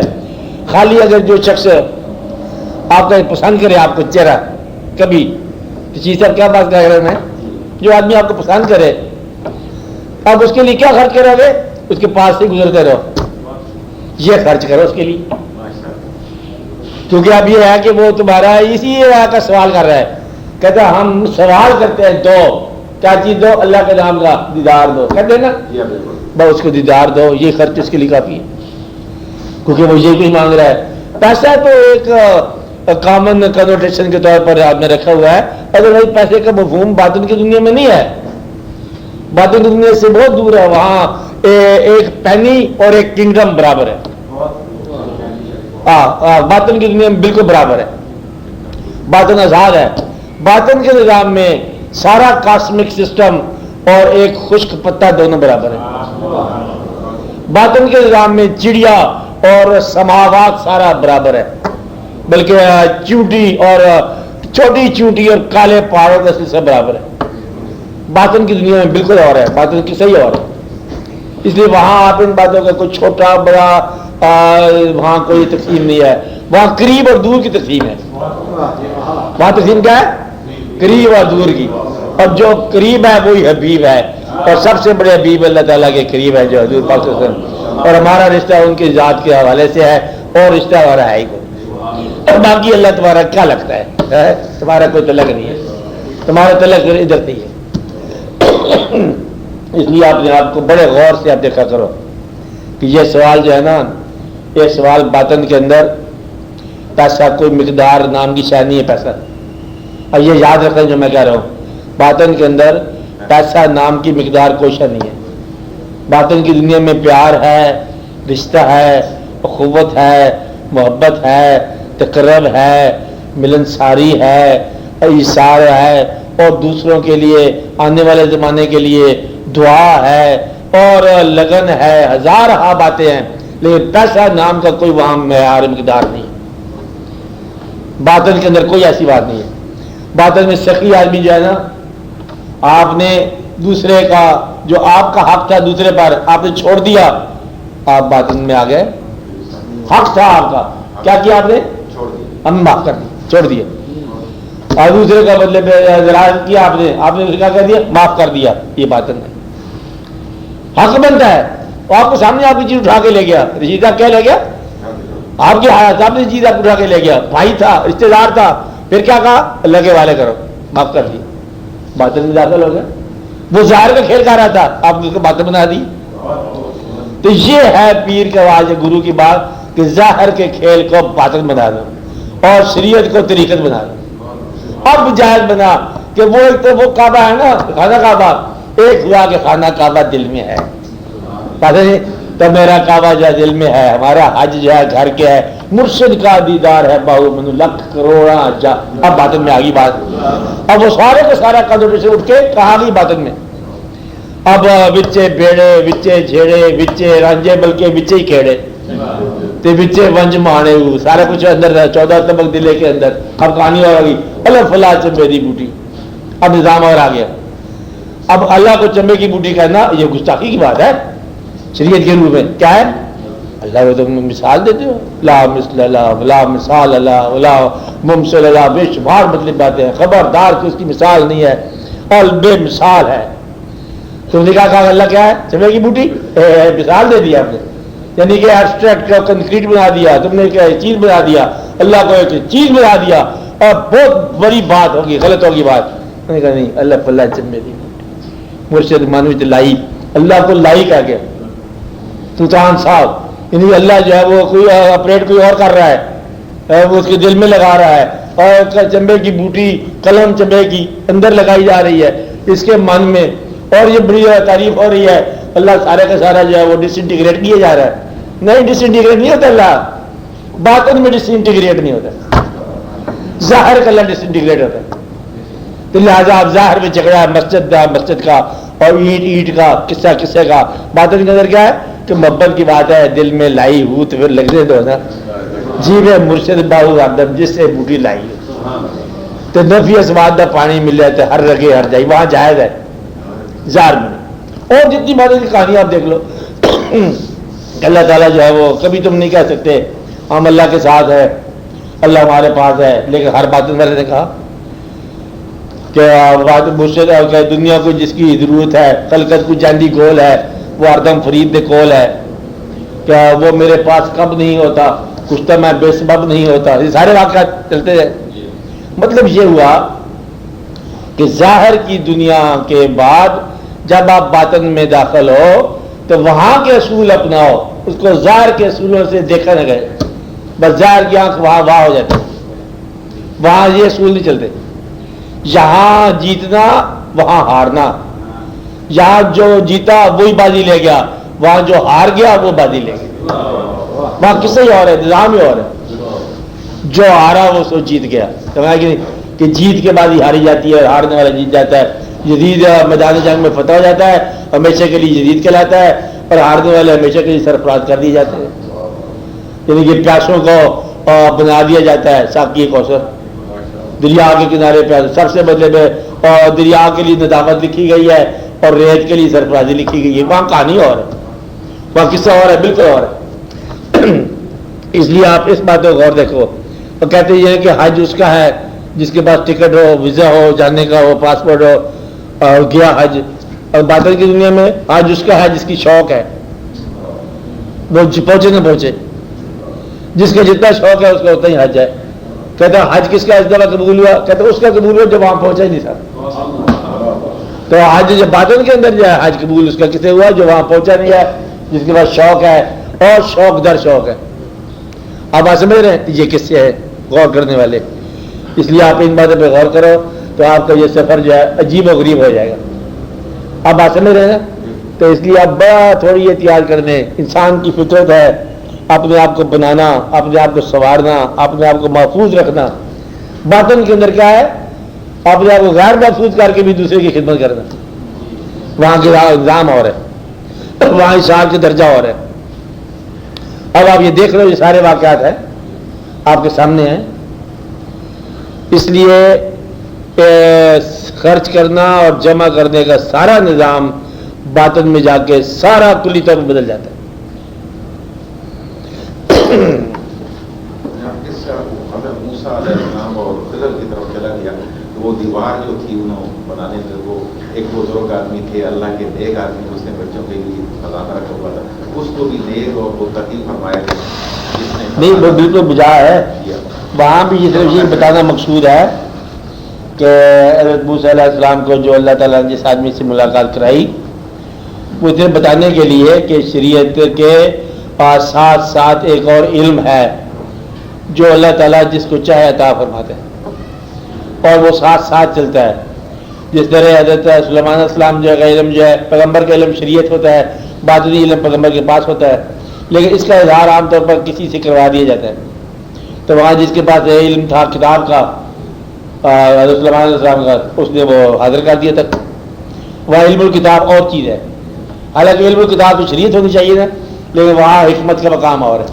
خالی اگر جو شخص آپ کا پسند کرے آپ کو چہرہ کبھی کسی سے کیا بات کر رہے ہیں، جو آدمی آپ کو پسند کرے آپ اس کے لیے کیا خرچ کرو گے؟ اس کے پاس سے گزرتے رہو، یہ خرچ کرو اس کے لیے. کیونکہ اب یہ ہے کہ وہ تمہارا اسی کا سوال کر رہا ہے. کہتا ہے ہم سوال کرتے ہیں دو، کیا چیز دو؟ اللہ کے نام کا دیدار دو. کہتے ہیں نا بس اس کو دیدار دو، یہ خرچ اس کے لیے کافی ہے. کیونکہ وہ یہ کچھ مانگ رہا ہے. پیسہ تو ایک کامن کنوٹیشن کے طور پر آپ نے رکھا ہوا ہے، اگر وہی پیسے کا مفہوم باطن کی دنیا میں نہیں ہے. باطن کی دنیا سے بہت دور ہے. وہاں ایک پینی اور ایک کنگڈم برابر ہے. باطن کی دنیا میں بالکل برابر ہے. باطن آزاد ہے. باطن کے نظام میں سارا کاسمک سسٹم اور ایک خشک پتا دونوں برابر ہے. باطن کے نظام میں چڑیا اور سماوات سارا برابر ہے، بلکہ چونٹی اور چھوٹی چونٹی اور کالے پہاڑوں کا سلسلہ برابر ہے. باطن کی دنیا میں بالکل اور ہے، باطن کی صحیح اور ہے. اس لیے وہاں آپ ان باتوں کا کوئی چھوٹا بڑا وہاں کوئی تقسیم نہیں ہے. وہاں قریب اور دور کی تقسیم ہے. وہاں تقسیم کیا ہے؟ قریب اور دور کی. اور جو قریب ہے وہی حبیب ہے، اور سب سے بڑے حبیب اللہ تعالیٰ کے قریب ہے جو حضور پاک صلی اللہ علیہ وسلم. اور ہمارا رشتہ ان کی ذات کے حوالے سے ہے، اور رشتہ ہمارا ہے ہی کوئی. اور باقی اللہ تمہارا کیا لگتا ہے؟ تمہارا کوئی تعلق نہیں ہے، تمہارا تعلق ادھر سے ہی ہے. اس لیے آپ نے آپ کو بڑے غور سے آپ دیکھا کرو کہ یہ سوال جو ہے نا، یہ سوال باطن کے اندر پیسہ کوئی مقدار نام کی شے نہیں ہے. پیسہ اور یہ یاد رکھیں جو میں کہہ رہا ہوں، باطن کے اندر پیسہ نام کی مقدار کوئی شے نہیں ہے. باطن کی دنیا میں پیار ہے، رشتہ ہے، اخوت ہے، محبت ہے، تقرب ہے، ملنساری ہے، ایثار ہے، اور دوسروں کے لیے آنے والے زمانے کے لیے دعا ہے، اور لگن ہے. ہزار باتیں ہیں، لیکن پیسہ نام کا کوئی وہاں معیار مقدار نہیں ہے. باطن کے اندر کوئی ایسی بات نہیں ہے. باطن میں سخی آدمی جو ہے نا، آپ نے دوسرے کا جو آپ کا حق تھا دوسرے پر آپ نے چھوڑ دیا، آپ باطن میں آ گئے. حق تھا آپ کا، کیا کیا آپ نے؟ ہم معاف کر دیا، چھوڑ دیا. اور دوسرے کا بدلے پہ ظاہر کیا آپ نے کیا کر دیا؟ معاف کر دیا. یہ باطن ہے. حق بنتا ہے. وہ آپ کو سامنے آپ کی چیز اٹھا کے لے گیا، رشیدہ کیا لے گیا؟ آپ کی حالت، آپ نے چیز آپ اٹھا کے لے گیا، بھائی تھا، رشتے دار تھا، پھر کیا کہا؟ اللہ کے والے کرو، معاف کر دیا. باطن میں داخل ہو گیا. وہ ظاہر کا کھیل کھا رہا تھا، آپ نے باطن بنا دی. تو یہ ہے پیر کا آواز، گرو کی بات کہ ظاہر کے کھیل کو باطن بنا دو اور شریعت کو طریقت بنا دو. اب جائز بنا کہ وہ ایک تو وہ کعبہ ہے نا، خانہ کعبہ، ایک ہوا کہ خانہ کعبہ دل میں ہے. تو میرا کعبہ جو دل میں ہے، ہمارا حج جو ہے گھر کے ہے، مرشد کا دیدار ہے باہو من لکھ کروڑا جا. اب باطن میں آ گئی بات. اب وہ سارے کا سارا قدم سے اٹھ کے کہاں گئی باطن میں. اب بچے بیڑے، بچے جھیڑے، بچے رانجے، بلکہ بچے ہی کھیڑے تے بچے ونج مانے، سارا کچھ اندر ہے. 14 طبق دلے کے اندر. اب کہانی اور آ گئی، اللہ فلا چمبے دی بوٹی. اب نظام اور آ گیا. اب اللہ کو چمبے کی بوٹی کہنا یہ گستاخی کی بات ہے شریعت کے روپ میں. کیا ہے؟ اللہ کو تم مثال دیتے ہو، لا مثل اللہ لا مثال اللہ لا ممثل اللہ، بے شمار مطلب باتیں ہیں، خبردار کہ اس کی مثال نہیں ہے اور بے مثال ہے۔ تم نے کہا اللہ کیا ہے؟ چمے کی بوٹی، مثال دے دیا آپ نے، یعنی کہ ایبسٹریکٹ کا کنکریٹ بنا دیا تم نے، کیا چیز بنا دیا، اللہ کو ایک چیز بنا دیا، اور بہت بڑی بات ہوگی، غلط ہوگی بات۔ میں نے کہا نہیں، اللہ فلّہ چمے دی مرشد مانوی لائی، اللہ کو لائی کہہ گیا سلطان صاحب، یعنی اللہ جو ہے وہ کوئی آپریٹ کوئی اور کر رہا ہے، وہ اس کے دل میں لگا رہا ہے، اور چمبے کی بوٹی قلم چمبے کی اندر لگائی جا رہی ہے اس کے من میں، اور یہ بڑی تعریف ہو رہی ہے، اللہ سارے کا سارا جو ہے وہ ڈس انٹیگریٹ کیا جا رہا ہے۔ نہیں، ڈس انٹیگریٹ نہیں ہوتا اللہ، باطن میں ڈس انٹیگریٹ نہیں ہوتا، ظاہر کا اللہ ڈس انٹیگریٹ ہوتا ہے۔ تو لہٰذا آپ ظاہر میں جھگڑا ہے مسجد کا اور اینٹ کا، قصہ کا، باطن کے اندر کیا ہے کہ محبت کی بات ہے، دل میں لائی ہوں تو پھر لگنے دو نا، جی میں مرشد باہو آدم جس سے بوٹی لائی ہو تو نفی اسواد دا پانی مل جائے تو ہر رگے ہر جائی، وہاں جائز ہے ظاہر میں۔ اور جتنی باتیں کی کہانی آپ دیکھ لو، اللہ تعالیٰ جو ہے وہ کبھی تم نہیں کہہ سکتے ہم اللہ کے ساتھ ہے، اللہ ہمارے پاس ہے، لیکن ہر بات والے نے کہا کہ مرشد دنیا کو جس کی ضرورت ہے، خلقت کو جاندی گول ہے، وہ ہردم فرید دے کول ہے، کیا وہ میرے پاس کب نہیں ہوتا، کچھ تو میں بے سبب نہیں ہوتا، یہ سارے واقعات چلتے ہیں۔ مطلب یہ ہوا کہ ظاہر کی دنیا کے بعد جب آپ باطن میں داخل ہو تو وہاں کے اصول اپناؤ، اس کو ظاہر کے اصولوں سے دیکھا نہ گئے، بس ظاہر کی آنکھ وہاں ہو جاتی، وہاں یہ اصول نہیں چلتے، یہاں جیتنا وہاں ہارنا، یہاں جو جیتا وہی بازی لے گیا، وہاں جو ہار گیا وہ بازی لے گیا، وہاں کسے ہی اور ہے، نظام ہی اور ہے، جو ہارا وہ سو جیت گیا۔ کہ جیت کے بعد ہی ہاری جاتی ہے اور ہارنے والا جیت جاتا ہے، جدید میدان جنگ میں فتح ہو جاتا ہے، ہمیشہ کے لیے جدید کہلاتا ہے، اور ہارنے والے ہمیشہ کے لیے سرفراز کر دیے جاتے ہیں، یعنی کہ پیاسوں کو بنا دیا جاتا ہے ساقی کوثر، دریا کے کنارے پہ سب سے بدلے میں دریا کے لیے ندامت لکھی گئی ہے اور ریت کے لیے سرفرازی لکھی گئی ہے، وہاں کہانی اور ہے، وہاں قصہ اور ہے، بالکل اور ہے۔ اس لیے آپ اس بات کو غور دیکھو، وہ کہتے ہیں کہ حج اس کا ہے جس کے پاس ٹکٹ ہو، ویزا ہو، جانے کا ہو، پاسپورٹ ہو، اور گیا حج، اور باطن کی دنیا میں حج اس کا ہے جس کی شوق ہے، وہ پہنچے نہ پہنچے، جس کا جتنا شوق ہے اس کا اتنا ہی حج ہے۔ کہتا ہے حج کس کا اس دفعہ قبول ہوا؟ کہتا ہے اس کا قبول ہوا جب وہاں پہنچا ہی نہیں تھا۔ تو حج جب باطن کے اندر جائے حج قبول اس کا کسے ہوا؟ جو وہاں پہنچا نہیں ہے، جس کے پاس شوق ہے، اور شوق در شوق ہے۔ اب آپ سمجھ رہے ہیں یہ کس سے ہے غور کرنے والے، اس لیے آپ ان باتوں پہ غور کرو تو آپ کا یہ سفر جو ہے عجیب و غریب ہو جائے گا۔ اب آپ سمجھ رہے ہیں، تو اس لیے آپ بڑا تھوڑی احتیاط کرنے، انسان کی فطرت ہے اپنے آپ کو بنانا، اپنے آپ کو سنوارنا، اپنے آپ کو محفوظ رکھنا۔ باطن کے اندر کیا ہے؟ اپنے آپ کو غیر محفوظ کر کے بھی دوسرے کی خدمت کرنا، وہاں کے انظام اور ہے، وہاں اشعار کے درجہ اور ہے۔ اب آپ یہ دیکھ رہے ہو، یہ سارے واقعات ہیں آپ کے سامنے ہیں، اس لیے خرچ کرنا اور جمع کرنے کا سارا نظام باطن میں جا کے سارا کلی طور پر بدل جاتا ہے۔ حضرت موسیٰ علیہ السلام اور خضر کی طرف چلا گیا تو وہ دیوار جو تھی انہوں بنانے میں، وہ ایک بزرگ آدمی تھے، اللہ کے نیک آدمی، اس نے بچوں کے لیے خزانہ رکھا ہوا تھا، اس کو بھی نیک اور متقی فرمایا گیا، جس نے نہیں وہ بالکل بجا ہے۔ وہاں بھی یہ صرف یہ بتانا مقصود ہے کہ حضرت موسیٰ علیہ السلام کو جو اللہ تعالیٰ نے جس آدمی سے ملاقات کرائی، وہ اتنے بتانے کے لیے کہ شریعت کے ساتھ ساتھ ایک اور علم ہے جو اللہ تعالیٰ جس کو چاہے عطا فرماتے ہیں، اور وہ ساتھ ساتھ چلتا ہے۔ جس طرح حضرت سلیمان علیہ السلام جو ہے علم جو ہے پیغمبر کا علم شریعت ہوتا ہے، باطنی علم پیغمبر کے پاس ہوتا ہے، لیکن اس کا اظہار عام طور پر کسی سے کروا دیا جاتا ہے۔ تو وہاں جس کے پاس علم تھا کتاب کا، حضرت سلیمان علیہ السلام کا، اس نے وہ حاضر کر دیا تک۔ وہاں علم الکتاب اور چیز ہے، حالانکہ علم الکتاب تو شریعت ہونی چاہیے نا، لیکن وہاں حکمت کا مقام اور ہے۔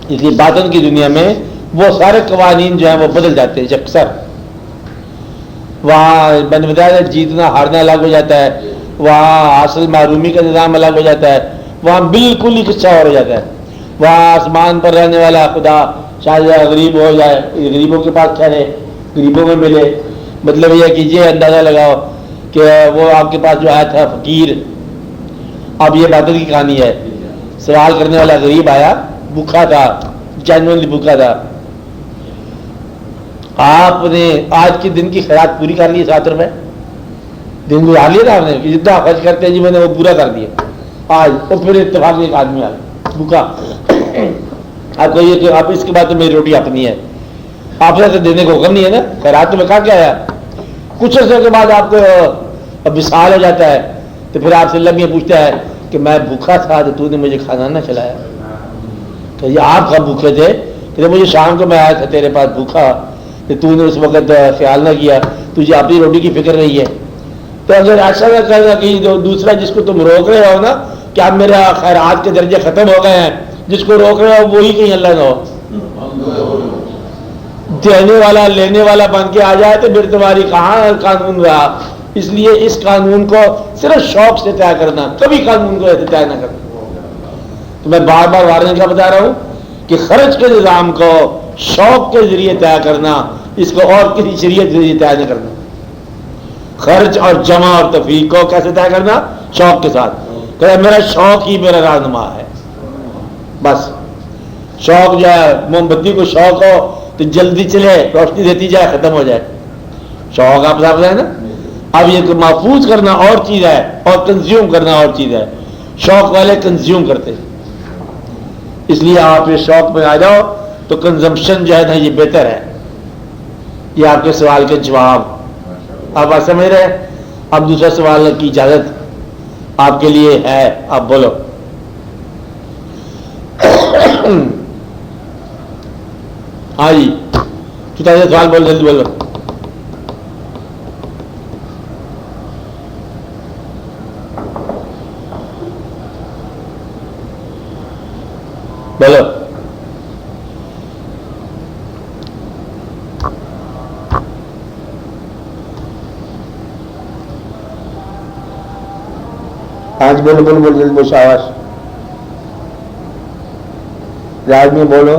اس لیے باطن کی دنیا میں وہ سارے قوانین جو ہیں وہ بدل جاتے ہیں یکسر۔ وہاں بنبدایا جیتنا ہارنا الگ ہو جاتا ہے، وہاں حاصل محرومی کا نظام الگ ہو جاتا ہے، وہاں بالکل ہی قصہ ہو جاتا ہے. وہاں آسمان پر رہنے والا خدا شاید غریب ہو جائے, غریبوں کے پاس ٹھہرے, غریبوں میں ملے. مطلب یہ کیجیے, اندازہ لگاؤ کہ وہ آپ کے پاس جو آیا تھا فقیر, اب یہ عبادت کی کہانی ہے, سوال کرنے والا غریب آیا, بھوکا تھا, جینوئنلی بھوکا تھا. آپ نے آج کے دن کی خیرات پوری کر لی, 7 روپے دن گزار لیا تھا آپ نے, جتنا خرچ کرتے ہیں جی میں نے وہ پورا کر دیا آج. اور پھر اتفاق ایک آدمی آیا بھوکا, آپ کہیے کہ آپ اس کے بعد تو میری روٹی اپنی ہے, آپ سے دینے کو حکم نہیں ہے نا, خیرات تو میں کہا کیا آیا. کچھ عرصے کے بعد آپ کو وصال ہو جاتا ہے, تو پھر آپ سے اللہ یہ پوچھتا ہے کہ میں بھوکا تھا تو نے مجھے کھانا نہ کھلایا. کہ یہ آپ کب بھوکے تھے؟ کہ مجھے شام کو میں آیا تھا تیرے پاس بھوکا, تو نے اس وقت خیال نہ کیا, تجھے اپنی روٹی کی فکر نہیں ہے. تو اگر ایسا نہ کرنا کہ دوسرا جس کو تم روک رہے ہو نا کہ اب میرا خیرات کے درجے ختم ہو گئے ہیں, جس کو روک رہے ہو وہی کہیں اللہ نہ ہو, دینے والا لینے والا بن کے آ جائے تو پھر تمہاری کہاں قانون رہا. اس لیے اس قانون کو صرف شوق سے طے کرنا, کبھی قانون کو طے نہ کرنا. تو میں بار بار وارننگ کا بتا رہا ہوں کہ خرچ کے نظام کو شوق کے ذریعے طے کرنا, اس کو اور کسی شریعت کے ذریعے طے نہ کرنا. خرچ اور جمع اور تفریق کو کیسے طے کرنا؟ شوق کے ساتھ. کہ میرا شوق ہی میرا رہنما ہے. بس شوق جو ہے, موم بتی کو شوق ہو تو جلدی چلے, روشنی دیتی جائے, ختم ہو جائے. شوق آپ صاحب ہے نا. اب یہ محفوظ کرنا اور چیز ہے اور کنزیوم کرنا اور چیز ہے. شوق والے کنزیوم کرتے, اس لیے آپ یہ شوق میں آ جاؤ تو کنزمپشن جو ہے نا یہ بہتر ہے. یہ آپ کے سوال کے جواب آپ سمجھ رہے ہیں. اب دوسرا سوال کی اجازت آپ کے لیے ہے, آپ بولو. ہاں جی, چوتھا سوال بولو, جلدی بولو. بولو. آج بولو بولو بولو, جلدی بولو, شاباش. راج میں بولو.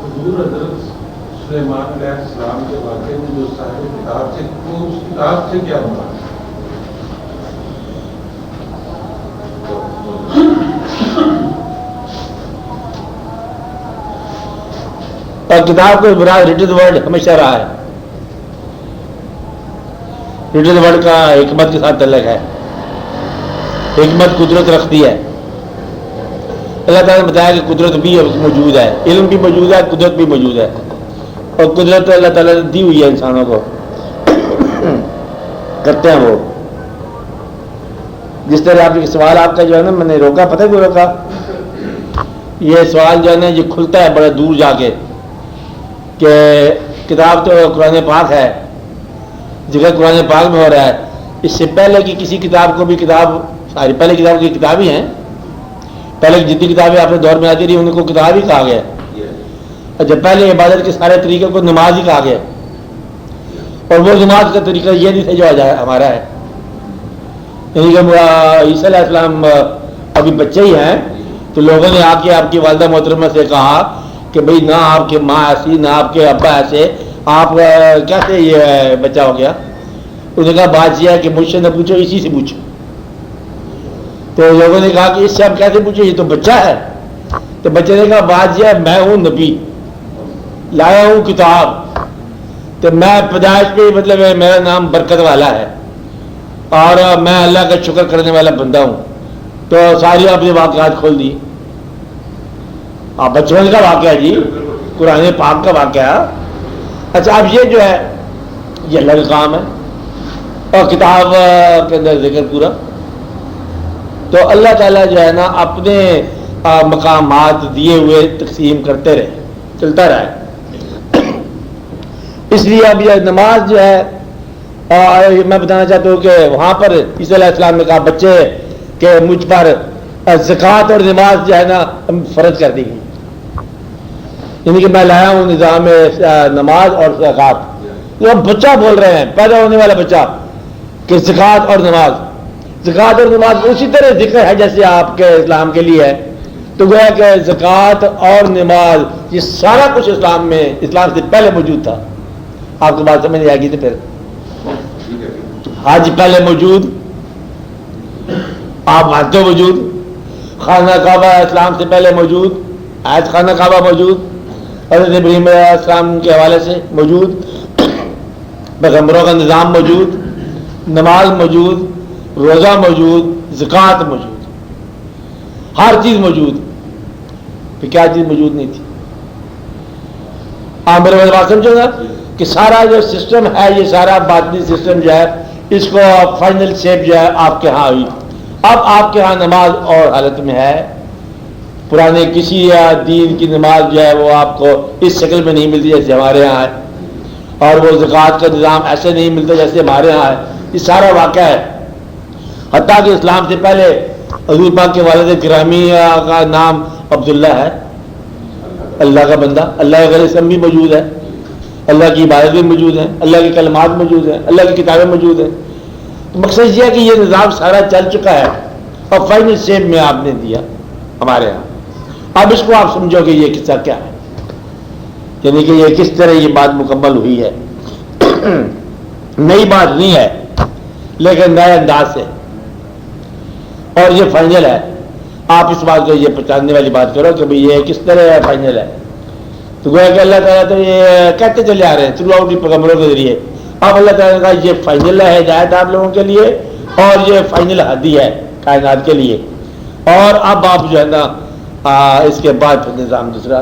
حضور حضرت سلیمان علیہ السلام کے واقعے میں جو صاحب کتاب سے, تو اس کتاب سے کیا ہوا؟ اور کتاب کو برائے ریٹڈ ورڈ ہمیشہ رہا ہے. ریٹڈ ورڈ کا حکمت کے ساتھ تعلق ہے. حکمت قدرت رکھتی ہے. اللہ تعالیٰ نے بتایا کہ قدرت بھی موجود ہے, علم بھی موجود ہے, قدرت بھی موجود ہے. اور قدرت اللہ تعالیٰ نے دی ہوئی ہے انسانوں کو, کرتے ہیں وہ. جس طرح آپ کے سوال آپ کا جو ہے نا میں نے روکا, پتہ کیوں روکا؟ یہ سوال جو ہے نا یہ کھلتا ہے بڑا دور جا کے کہ کتاب تو قرآن پاک ہے, ذکر قرآن پاک میں ہو رہا ہے. اس سے پہلے کی کسی کتاب کو بھی کتاب, ساری پہلے کتاب کی کتاب ہی ہیں. پہلے جتنی کتابیں آپ نے دور میں آتی رہی ان کو کتاب ہی کہا گیا. اچھا, پہلے عبادت کے سارے طریقے کو نماز ہی کہا گیا, اور وہ نماز کا طریقہ یہ نہیں تھا جو ہمارا ہے. یعنی کہ عیسیٰ علیہ السلام ابھی بچے ہی ہیں تو لوگوں نے آ کے آپ کی والدہ محترمہ سے کہا کہ بھئی نہ آپ کے ماں ایسی, نہ آپ کے ابا ایسے, آپ کیسے یہ بچہ ہو گیا؟ انہوں نے کہا بات یہ ہے کہ مجھ سے نہ پوچھو, اسی سے پوچھو. تو لوگوں نے کہا کہ اس سے آپ کیسے پوچھو, یہ تو بچہ ہے. تو بچے نے کہا بات یہ ہے, میں ہوں نبی, لایا ہوں کتاب, تو میں پیدائش پہ مطلب میرا نام برکت والا ہے, اور میں اللہ کا شکر کرنے والا بندہ ہوں. تو ساری آپ نے واقعات کھول دی. آپ بچپن کا واقعہ جی, قرآن پاک کا واقعہ. اچھا, اب یہ جو ہے یہ اللہ کا کام ہے, اور کتاب کے اندر ذکر پورا. تو اللہ تعالیٰ جو ہے نا اپنے مقامات دیے ہوئے تقسیم کرتے رہے, چلتا رہا ہے. اس لیے اب یہ نماز جو ہے, میں بتانا چاہتا ہوں کہ وہاں پر عیسیٰ علیہ السلام نے کہا بچے کہ مجھ پر زکوٰۃ اور نماز جو ہے نا فرض کر دی گئی. یعنی کہ میں لایا ہوں نظام نماز اور زکوٰۃ. وہ بچہ بول رہے ہیں, پیدا ہونے والا بچہ, کہ زکوٰۃ اور نماز. زکوٰۃ اور نماز اسی طرح ذکر ہے جیسے آپ کے اسلام کے لیے ہے. تو گویا کہ زکوٰۃ اور نماز یہ سارا کچھ اسلام میں اسلام سے پہلے موجود تھا. آپ کو بات سمجھ نہیں آئے گی تو پھر حج پہلے موجود, آپ مانتے موجود, خانہ کعبہ اسلام سے پہلے موجود, آیت خانہ کعبہ موجود, حضرت ابراہیم علیہ السلام کے حوالے سے موجود, پیغمبروں کا نظام موجود, نماز موجود, روزہ موجود, زکوٰۃ موجود, ہر چیز موجود. پھر کیا چیز موجود نہیں تھی؟ آپ میرے بات سمجھو گا کہ سارا جو سسٹم ہے یہ سارا باطنی سسٹم جو ہے اس کو فائنل شیپ جو ہے آپ کے ہاں ہوئی. اب آپ کے ہاں نماز اور حالت میں ہے. پرانے کسی دین کی نماز جو ہے وہ آپ کو اس شکل میں نہیں ملتی جیسے ہمارے ہاں ہے, اور وہ زکوٰۃ کا نظام ایسے نہیں ملتا جیسے ہمارے ہاں ہے. یہ سارا واقعہ ہے. حتیٰ کہ اسلام سے پہلے حضور پاک کے والد گرامی کا نام عبداللہ ہے, اللہ کا بندہ. اللہ کا اسم بھی موجود ہے, اللہ کی عبادت بھی موجود ہے, اللہ کے کلمات موجود ہیں, اللہ کی کتابیں موجود ہیں. تو مقصد یہ ہے کہ یہ نظام سارا چل چکا ہے اور فائنل شیپ میں آپ نے دیا ہمارے یہاں. اب اس کو آپ سمجھو کہ یہ قصہ کیا ہے, یعنی کہ یہ کس طرح یہ بات مکمل ہوئی ہے. نئی بات نہیں ہے لیکن نئے انداز سے, اور یہ فائنل ہے. آپ اس بات کو یہ پہچاننے والی بات کرو کہ بھئی یہ کس طرح فائنل ہے. تو گویا کہ اللہ تعالیٰ تو یہ کہتے چلے آ رہے ہیں تھرو آؤٹ پیغمبروں کے ذریعے. اب اللہ تعالیٰ کا یہ فائنل ہے ہدایت آپ لوگوں کے لیے, اور یہ فائنل ہدی ہے کائنات کے لیے. اور اب آپ جو ہے نا اس کے بعد پھر نظام دوسرا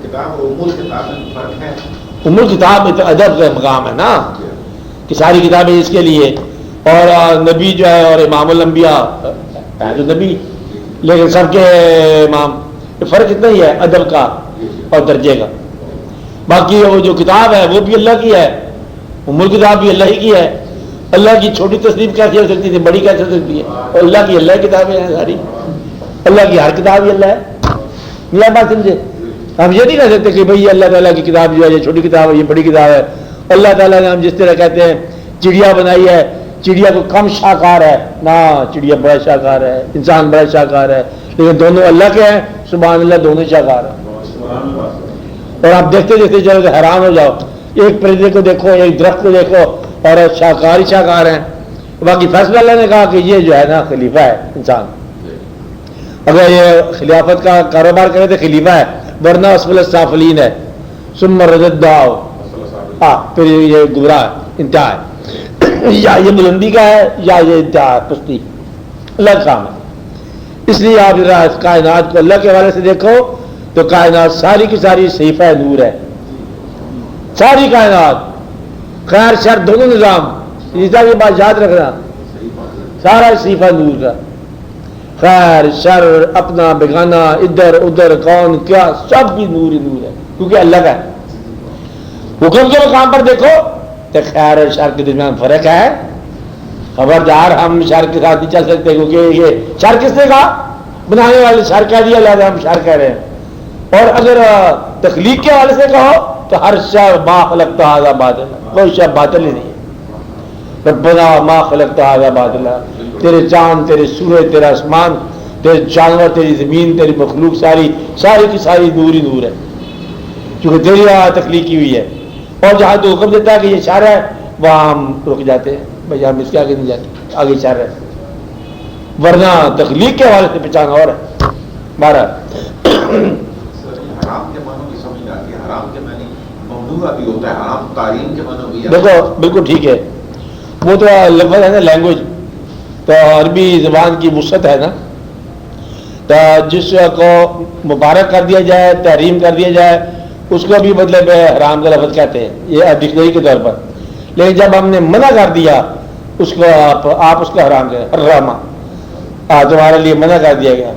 کتاب اور امور کتاب میں فرق ہے. امور کتاب میں تو ادب کا مقام ہے نا کہ ساری کتابیں اس کے لیے, اور نبی جو ہے اور امام الانبیاء ہے جو نبی, لیکن سب کے امام. فرق اتنا ہی ہے ادب کا اور درجے کا. باقی وہ جو کتاب ہے وہ بھی اللہ کی ہے, امور کتاب بھی اللہ ہی کی ہے. اللہ کی چھوٹی تصنیف کیسے ہو سکتی تھی, بڑی کیسے ہو سکتی ہے؟ اور اللہ کی اللہ کتابیں ہیں ساری, اللہ کی ہر کتاب ہی اللہ ہے. یہ بات سمجھے. ہم یہ نہیں کہہ سکتے کہ بھئی اللہ تعالیٰ کی کتاب جو ہے یہ چھوٹی کتاب ہے یہ بڑی کتاب ہے. اللہ تعالیٰ نے ہم جس طرح کہتے ہیں چڑیا بنائی ہے, چڑیا کو کم شاہکار ہے نہ, چڑیا بڑا شاہکار ہے, انسان بڑا شاہکار ہے, لیکن دونوں اللہ کے ہیں. سبحان اللہ, دونوں شاہکار ہیں. اور آپ دیکھتے دیکھتے جاؤ کہ حیران ہو جاؤ, ایک پرندے کو دیکھو, ایک درخت کو دیکھو, اور شاہکار ہی شاہکار ہیں. باقی فیصلہ اللہ نے کہا کہ یہ جو ہے نا خلیفہ ہے انسان. اگر یہ خلافت کا کاروبار کرے تو خلیفہ ہے, ورنہ اسفل السافلین ہے. ثم رددناہ, پھر یہ گمراہ انتہا ہے. یا یہ بلندی کا ہے یا یہ انتہا پستی, الگ کام ہے. اس لیے آپ ذرا اس کائنات کو اللہ کے حوالے سے دیکھو تو کائنات ساری کی ساری صحیفہ نور ہے. ساری کائنات خیر شر دونوں نظام, یہ بات یاد رکھنا, سارا صحیفہ نور کا. خیر شر اپنا بیگانہ ادھر ادھر کون کیا سب بھی نور ہی نور ہے, کیونکہ اللہ کا ہے. حکم کے مقام پر دیکھو تو خیر اور شر کے درمیان فرق ہے. خبردار ہم شر کے ساتھ نہیں چل سکتے, کیونکہ یہ شر کس نے کہا, بنانے والے شر کہہ دیا, اللہ ہم شر کہہ رہے ہیں. اور اگر تخلیق کے حوالے سے کہو تو ہر شر ما خلقت ھذا باطلا, کوئی شر باطل ہی نہیں ہے. ربنا ما خلقت ھذا باطلا, تیرے چاند, تیرے سورج, تیرا آسمان, تیرے جانور, تیری زمین, تیری مخلوق ساری کی ساری نور ہی نور ہے, کیونکہ تیری تخلیق کی ہوئی ہے. اور جہاں تو حکم دیتا ہے کہ یہ شر ہے وہاں ہم رک جاتے ہیں, بھائی ہم اس کے آگے نہیں جاتے, آگے شر ہے. ورنہ تخلیق کے حوالے سے پہچان اور ہے. بارہ حرام کے معنوں کی سمجھ آتی ہے, حرام کے معنی ممنوع بھی ہوتا ہے, حرام تعلیم کے معنوں بھی. دیکھو بالکل ٹھیک ہے, وہ تو لفظ ہے نا لینگویج, تو عربی زبان کی وسعت ہے نا, تو جس کو مبارک کر دیا جائے, تحریم کر دیا جائے, اس کو بھی مطلب حرام کا لفظ کہتے ہیں, یہ ڈکشنری کے طور پر. لیکن جب ہم نے منع کر دیا اس کو, آپ اس کو حرام کریں, حرامہ تمہارے لیے منع کر دیا گیا.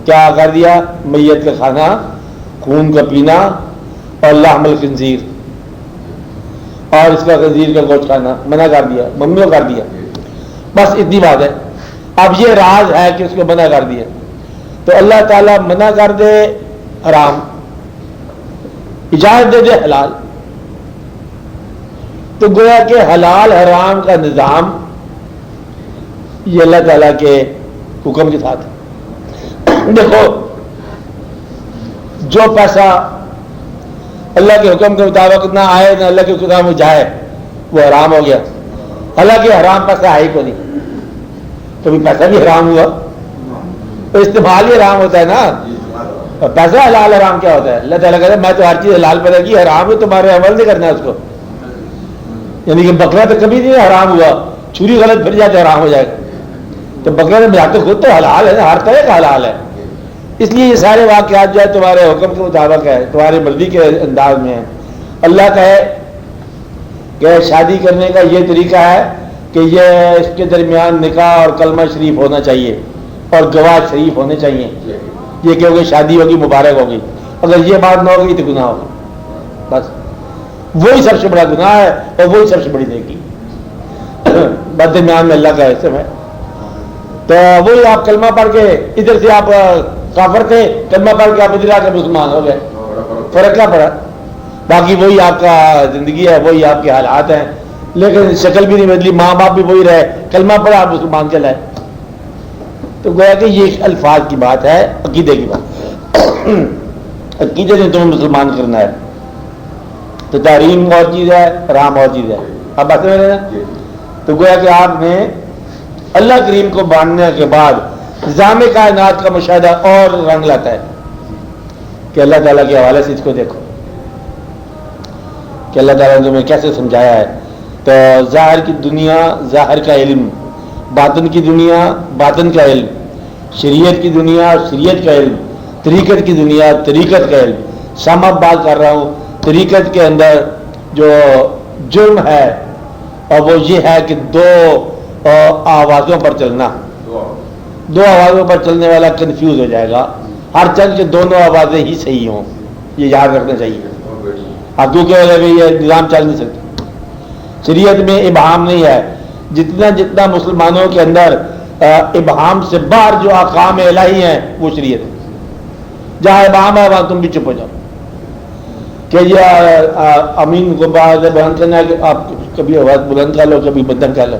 کیا کر دیا؟ میت کا کھانا, خون کا پینا, اور لحم الخنزیر, اور اس کا خنزیر کا گوشت کھانا منع کر دیا, ممنوع کر دیا. بس اتنی بات ہے. اب یہ راز ہے کہ اس کو منع کر دیا, تو اللہ تعالیٰ منع کر دے حرام, اجازت دے دے حلال, تو گویا کہ حلال حرام کا نظام یہ اللہ تعالیٰ کے حکم کے ساتھ. دیکھو جو پیسہ اللہ کے حکم کے مطابق نہ آئے نہ اللہ کے حکم میں جائے وہ حرام ہو گیا. حالانکہ حرام پیسہ ہے ہی کو نہیں. کبھی پیسہ بھی حرام ہوا تو استعمال ہی حرام ہوتا ہے نا. پیسہ حلال حرام کیا ہوتا ہے؟ اللہ تعالیٰ کہتا ہے میں تو ہر چیز حلال پیدا کی، حرام ہے تمہارے عمل نہیں کرنا ہے اس کو. یعنی کہ بکرا تو کبھی نہیں حرام ہوا، چھری غلط پھر جائے تو حرام ہو جائے گا. تو بکرا نے بجاتے خود تو حلال ہے، ہر طرح کا حلال ہے. اس لیے یہ سارے واقعات جو ہے تمہارے حکم کے مطابق ہے، تمہاری مرضی کے انداز میں ہے. اللہ کہے کہ شادی کرنے کا یہ طریقہ ہے کہ یہ اس کے درمیان نکاح اور کلمہ شریف ہونا چاہیے اور گواہ شریف ہونے چاہیے. یہ کہ ہوگی شادی ہوگی مبارک ہوگی. اگر یہ بات نہ ہوگی تو گناہ ہوگا. بس وہی سب سے بڑا گناہ ہے اور وہی سب سے بڑی نیکی. بد درمیان میں اللہ کا حکم ہے. تو وہی آپ کلمہ پڑھ کے ادھر سے آپ کافر تھے، کلمہ پڑھ کے آپ ادھر آ کے مسلمان ہو گئے. فرق کیا پڑا؟ باقی وہی آپ کا زندگی ہے، وہی آپ کے حالات ہیں، لیکن شکل بھی نہیں بدلی، ماں باپ بھی وہی رہے، کلمہ پڑھا آپ مسلمان چلائے. تو گویا کہ یہ الفاظ کی بات ہے، عقیدے کی بات. عقیدے سے تمہیں مسلمان کرنا ہے. تو تحریم اور چیز ہے، حرام اور چیز ہے. اب بات سمجھ رہے ہیں؟ تو گویا کہ آپ نے اللہ کریم کو ماننے کے بعد نظام کائنات کا مشاہدہ اور رنگ لاتا ہے کہ اللہ تعالیٰ کے حوالے سے اس کو دیکھو کہ اللہ تعالیٰ نے تمہیں کیسے سمجھایا ہے. تو ظاہر کی دنیا ظاہر کا علم، باطن کی دنیا باطن کا علم، شریعت کی دنیا شریعت کا علم، طریقت کی دنیا طریقت کا علم. سم اب بات کر رہا ہوں طریقت کے اندر جو جرم ہے اور وہ یہ ہے کہ دو آوازوں پر چلنا. دو آوازوں پر چلنے والا کنفیوز ہو جائے گا. ہر چل کے دونوں آوازیں ہی صحیح ہوں، یہ یاد رکھنا چاہیے. اب کیونکہ یہ نظام چل نہیں سکتا. شریعت میں ابہام نہیں ہے. جتنا مسلمانوں کے اندر ابہام سے باہر جو احکام الہی ہیں وہ شریعت ہے. جہاں ابہام ہے وہاں تم بھی چپ ہو جاؤ کہ یہ امین کو بات بلند کرنا ہے کہ آپ کبھی آواز بلند کر لو کبھی بدن کر لو،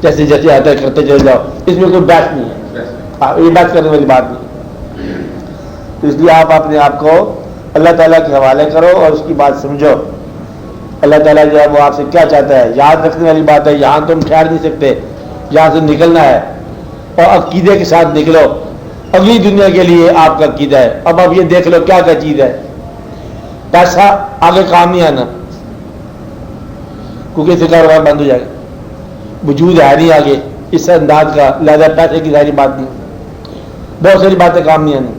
جیسے جیسے آتا ہے کرتے چلے جاؤ. اس میں کوئی بحث نہیں ہے، یہ بات کرنے والی بات نہیں. تو اس لیے آپ اپنے آپ کو اللہ تعالیٰ کے حوالے کرو اور اس کی بات سمجھو. اللہ تعالیٰ جو ہے وہ آپ سے کیا چاہتا ہے. یاد رکھنے والی بات ہے، یہاں تم ٹھہر نہیں سکتے، یہاں سے نکلنا ہے اور عقیدے کے ساتھ نکلو. اگلی دنیا کے لیے آپ کا عقیدہ ہے. اب یہ دیکھ لو کیا کیا چیز ہے. پیسہ آگے کام نہیں آنا کیونکہ اس سے کاروبار بند ہو جائے گا. وجود ہے نہیں آگے اس انداز کا، لہٰذا پیسے کی ساری بات نہیں. بہت ساری باتیں کام نہیں آنی.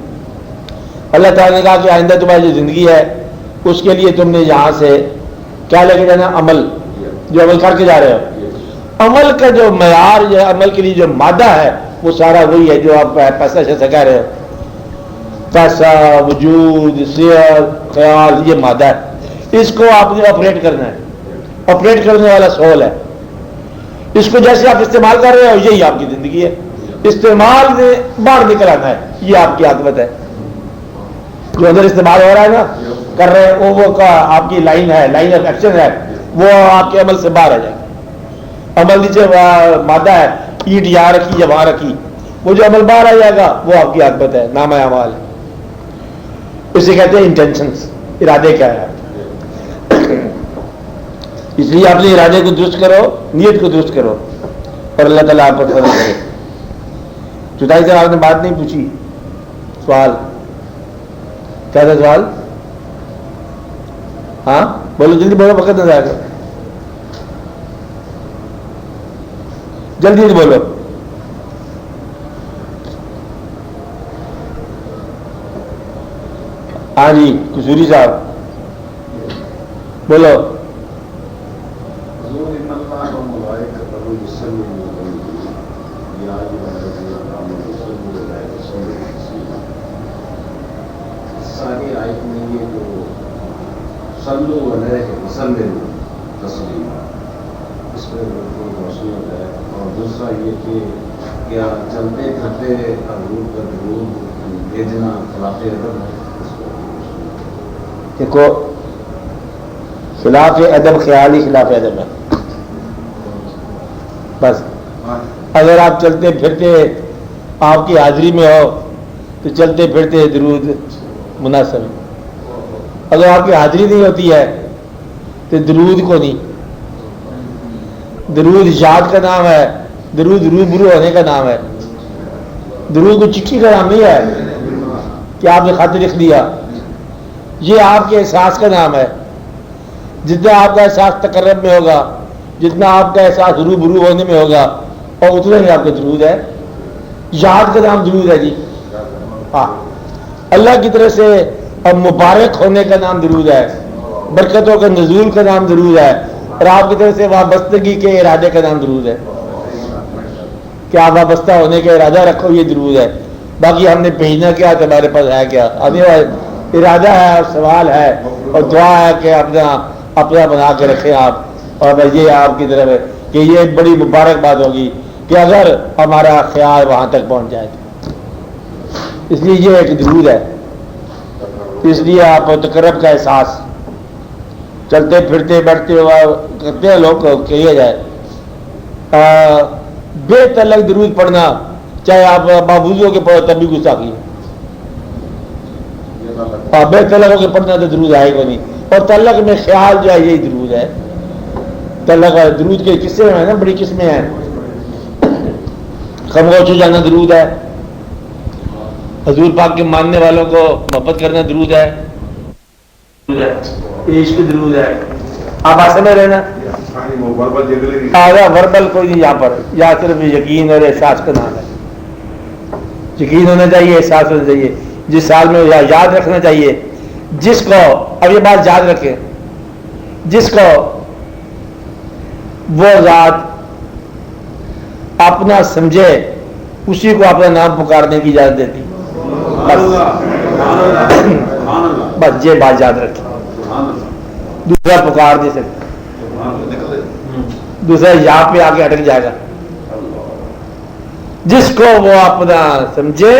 اللہ تعالیٰ نے کہا کہ آئندہ تمہاری جو زندگی ہے اس کے لیے تم نے یہاں سے کیا لے کے جانا؟ عمل. جو عمل کر کے جا رہے ہو، عمل کا جو معیار جو عمل کے لیے جو مادہ ہے وہ سارا وہی ہے جو آپ پیسہ سے کہہ رہے ہو. پیسہ، وجود، صحت، خیال، یہ مادہ ہے. اس کو آپ نے آپریٹ کرنا ہے. آپریٹ کرنے والا سول ہے. اس کو جیسے آپ استعمال کر رہے ہو یہی آپ کی زندگی ہے. استعمال نے باہر نکل آنا ہے، یہ آپ کی عاقبت ہے. جو اندر استعمال ہو رہا ہے نا کر رہے ہیں وہ آپ کی لائن ہے، لائن آف ایکشن ہے، وہ آپ کے عمل سے باہر آ جائے. عمل نیچے مادہ ہے، اینٹ یہاں رکھی یا وہاں رکھی، وہ جو عمل باہر آ جائے گا وہ آپ کی عاقبت ہے، نام اعمال. اسے کہتے ہیں انٹینشنس، ارادے کیا ہے. اس لیے اپنے ارادے کو درست کرو، نیت کو درست کرو اور اللہ تعالیٰ آپ کو فضل کرے. چوتھائی سے آپ نے بات نہیں پوچھی. سوال کیا تھا؟ سوال ہاں بولو، جلدی بولو، وقت نہ جائے گا. جلدی بولو. ہاں جی قصوری صاحب بولو. ساری آیت میں یہ جو صلو علیہ وسلم تسلیما اس پہ روشنی ہو جائے. اور دوسرا یہ کہ کیا چلتے پھرتے حضور کا درود بھیجنا خلاف ادب ہے؟ دیکھو خلاف ادب خیالی خلاف ادب ہے. بس اگر آپ چلتے پھرتے آپ کی حاضری میں ہو تو چلتے پھرتے درود مناسب ہے، اگر آپ کی حاضری نہیں ہوتی ہے تو درود کو نہیں. درود یاد کا نام ہے، درود روبرو ہونے کا نام ہے. درود کو چٹھی کا نام نہیں ہے کہ آپ نے خط لکھ دیا، یہ آپ کے احساس کا نام ہے. جتنا آپ کا احساس تقرب میں ہوگا، جتنا آپ کا احساس روبرو ہونے میں ہوگا، اور اتنا ہی آپ کا درود ہے. یاد کا نام درود ہے جی. ہاں، اللہ کی طرف سے اور مبارک ہونے کا نام درود ہے، برکتوں کا نزول کا نام درود ہے، اور آپ کی طرف سے وابستگی کے ارادے کا نام درود ہے کہ آپ وابستہ ہونے کا ارادہ رکھو، یہ درود ہے. باقی ہم نے بھیجنا کیا تو ہمارے پاس ہے کیا، ابھی ارادہ ہے اور سوال ہے اور دعا ہے کہ اپنا بنا کے رکھیں آپ. اور یہ آپ کی طرف ہے کہ یہ ایک بڑی مبارک بات ہوگی کہ اگر ہمارا خیال وہاں تک پہنچ جائے تو. اس لیے یہ ایک درود ہے. اس لیے آپ تقرب کا احساس چلتے پھرتے بیٹھتے ہوا کرتے ہیں لوگ کہیا جائے. بے تعلق درود پڑھنا، چاہے آپ باوضو کے پڑھو تب بھی گستاخی ہے. بے تعلق ہو کے پڑھنا تو درود آئے گا نہیں. اور تعلق میں خیال جو ہے یہی درود ہے. تعلق درود کے قصے ہیں نا، بڑی قسمیں ہیں. خاموش ہو جانا درود ہے، حضور پاک کے ماننے والوں کو محبت کرنا درود ہے، عشق درود ہے. آپ آسے میں رہنا آگا وربل کوئی نہیں یہاں پر، یا صرف یقین اور احساس کا نام ہے. یقین ہونا چاہیے، احساس ہونا چاہیے. جس سال میں یاد رکھنا چاہیے، جس کو اب یہ بات یاد رکھیں، جس کو وہ ذات اپنا سمجھے اسی کو اپنا نام پکارنے کی اجازت دیتی. بس یہ بات یاد رکھیں، دوسرا پکار نہیں سکتا، دوسرا یہاں پہ آگے اٹک جائے گا. جس کو وہ اپنا سمجھے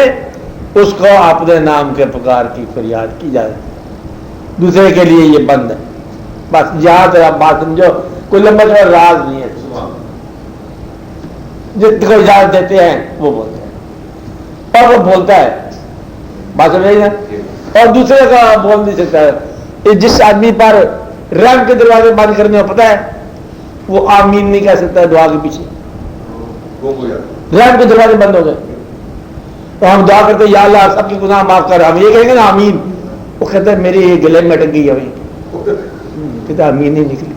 اس کو اپنے نام کے پکار کی فریاد کی جائے، دوسرے کے لیے یہ بند ہے. بس یاد آپ بات سمجھو، کوئی لمبا چوڑا راز نہیں ہے. جس کو اجازت دیتے ہیں وہ بولتے ہیں اور وہ بولتا ہے، بات سمجھ رہی نا. اور دوسرے کا بول نہیں سکتا ہے. جس آدمی پر رحم کے دروازے بند کرنے کو پتا ہے وہ آمین نہیں کہہ سکتا ہے دعا کے پیچھے. رحم کے دروازے بند ہو گئے تو ہم دعا کرتے یا اللہ سب کے گناہ معاف کر، ہم یہ کہیں گے نا آمین، وہ کہتا ہے میری گلے میں اٹک گئی ہے، کہتا آمین نہیں نکلی.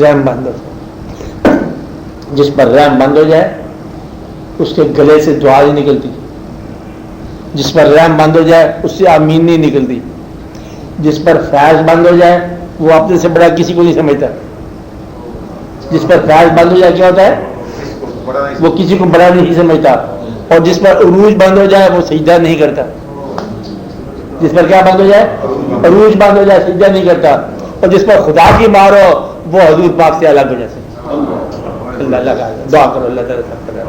رحم بند ہو جائے، جس پر رحم بند ہو جائے اس کے گلے سے دعا نہیں نکلتی. جس پر رحم بند ہو جائے اس سے آمین نہیں نکلتی. جس پر فیض بند ہو جائے وہ اپنے سے بڑا کسی کو نہیں سمجھتا. جس پر فیض بند ہو جائے کیا ہوتا ہے، وہ کسی کو بڑا نہیں سمجھتا. اور جس پر عروج بند ہو جائے وہ سجدہ نہیں کرتا. جس پر کیا بند ہو جائے، عروج بند ہو جائے، سجدہ نہیں کرتا. اور جس پر خدا کی مار ہو وہ حضور پاک سے الگ ہو جائے. اللہ کا دعا کرو، اللہ تعالیٰ سب کرے.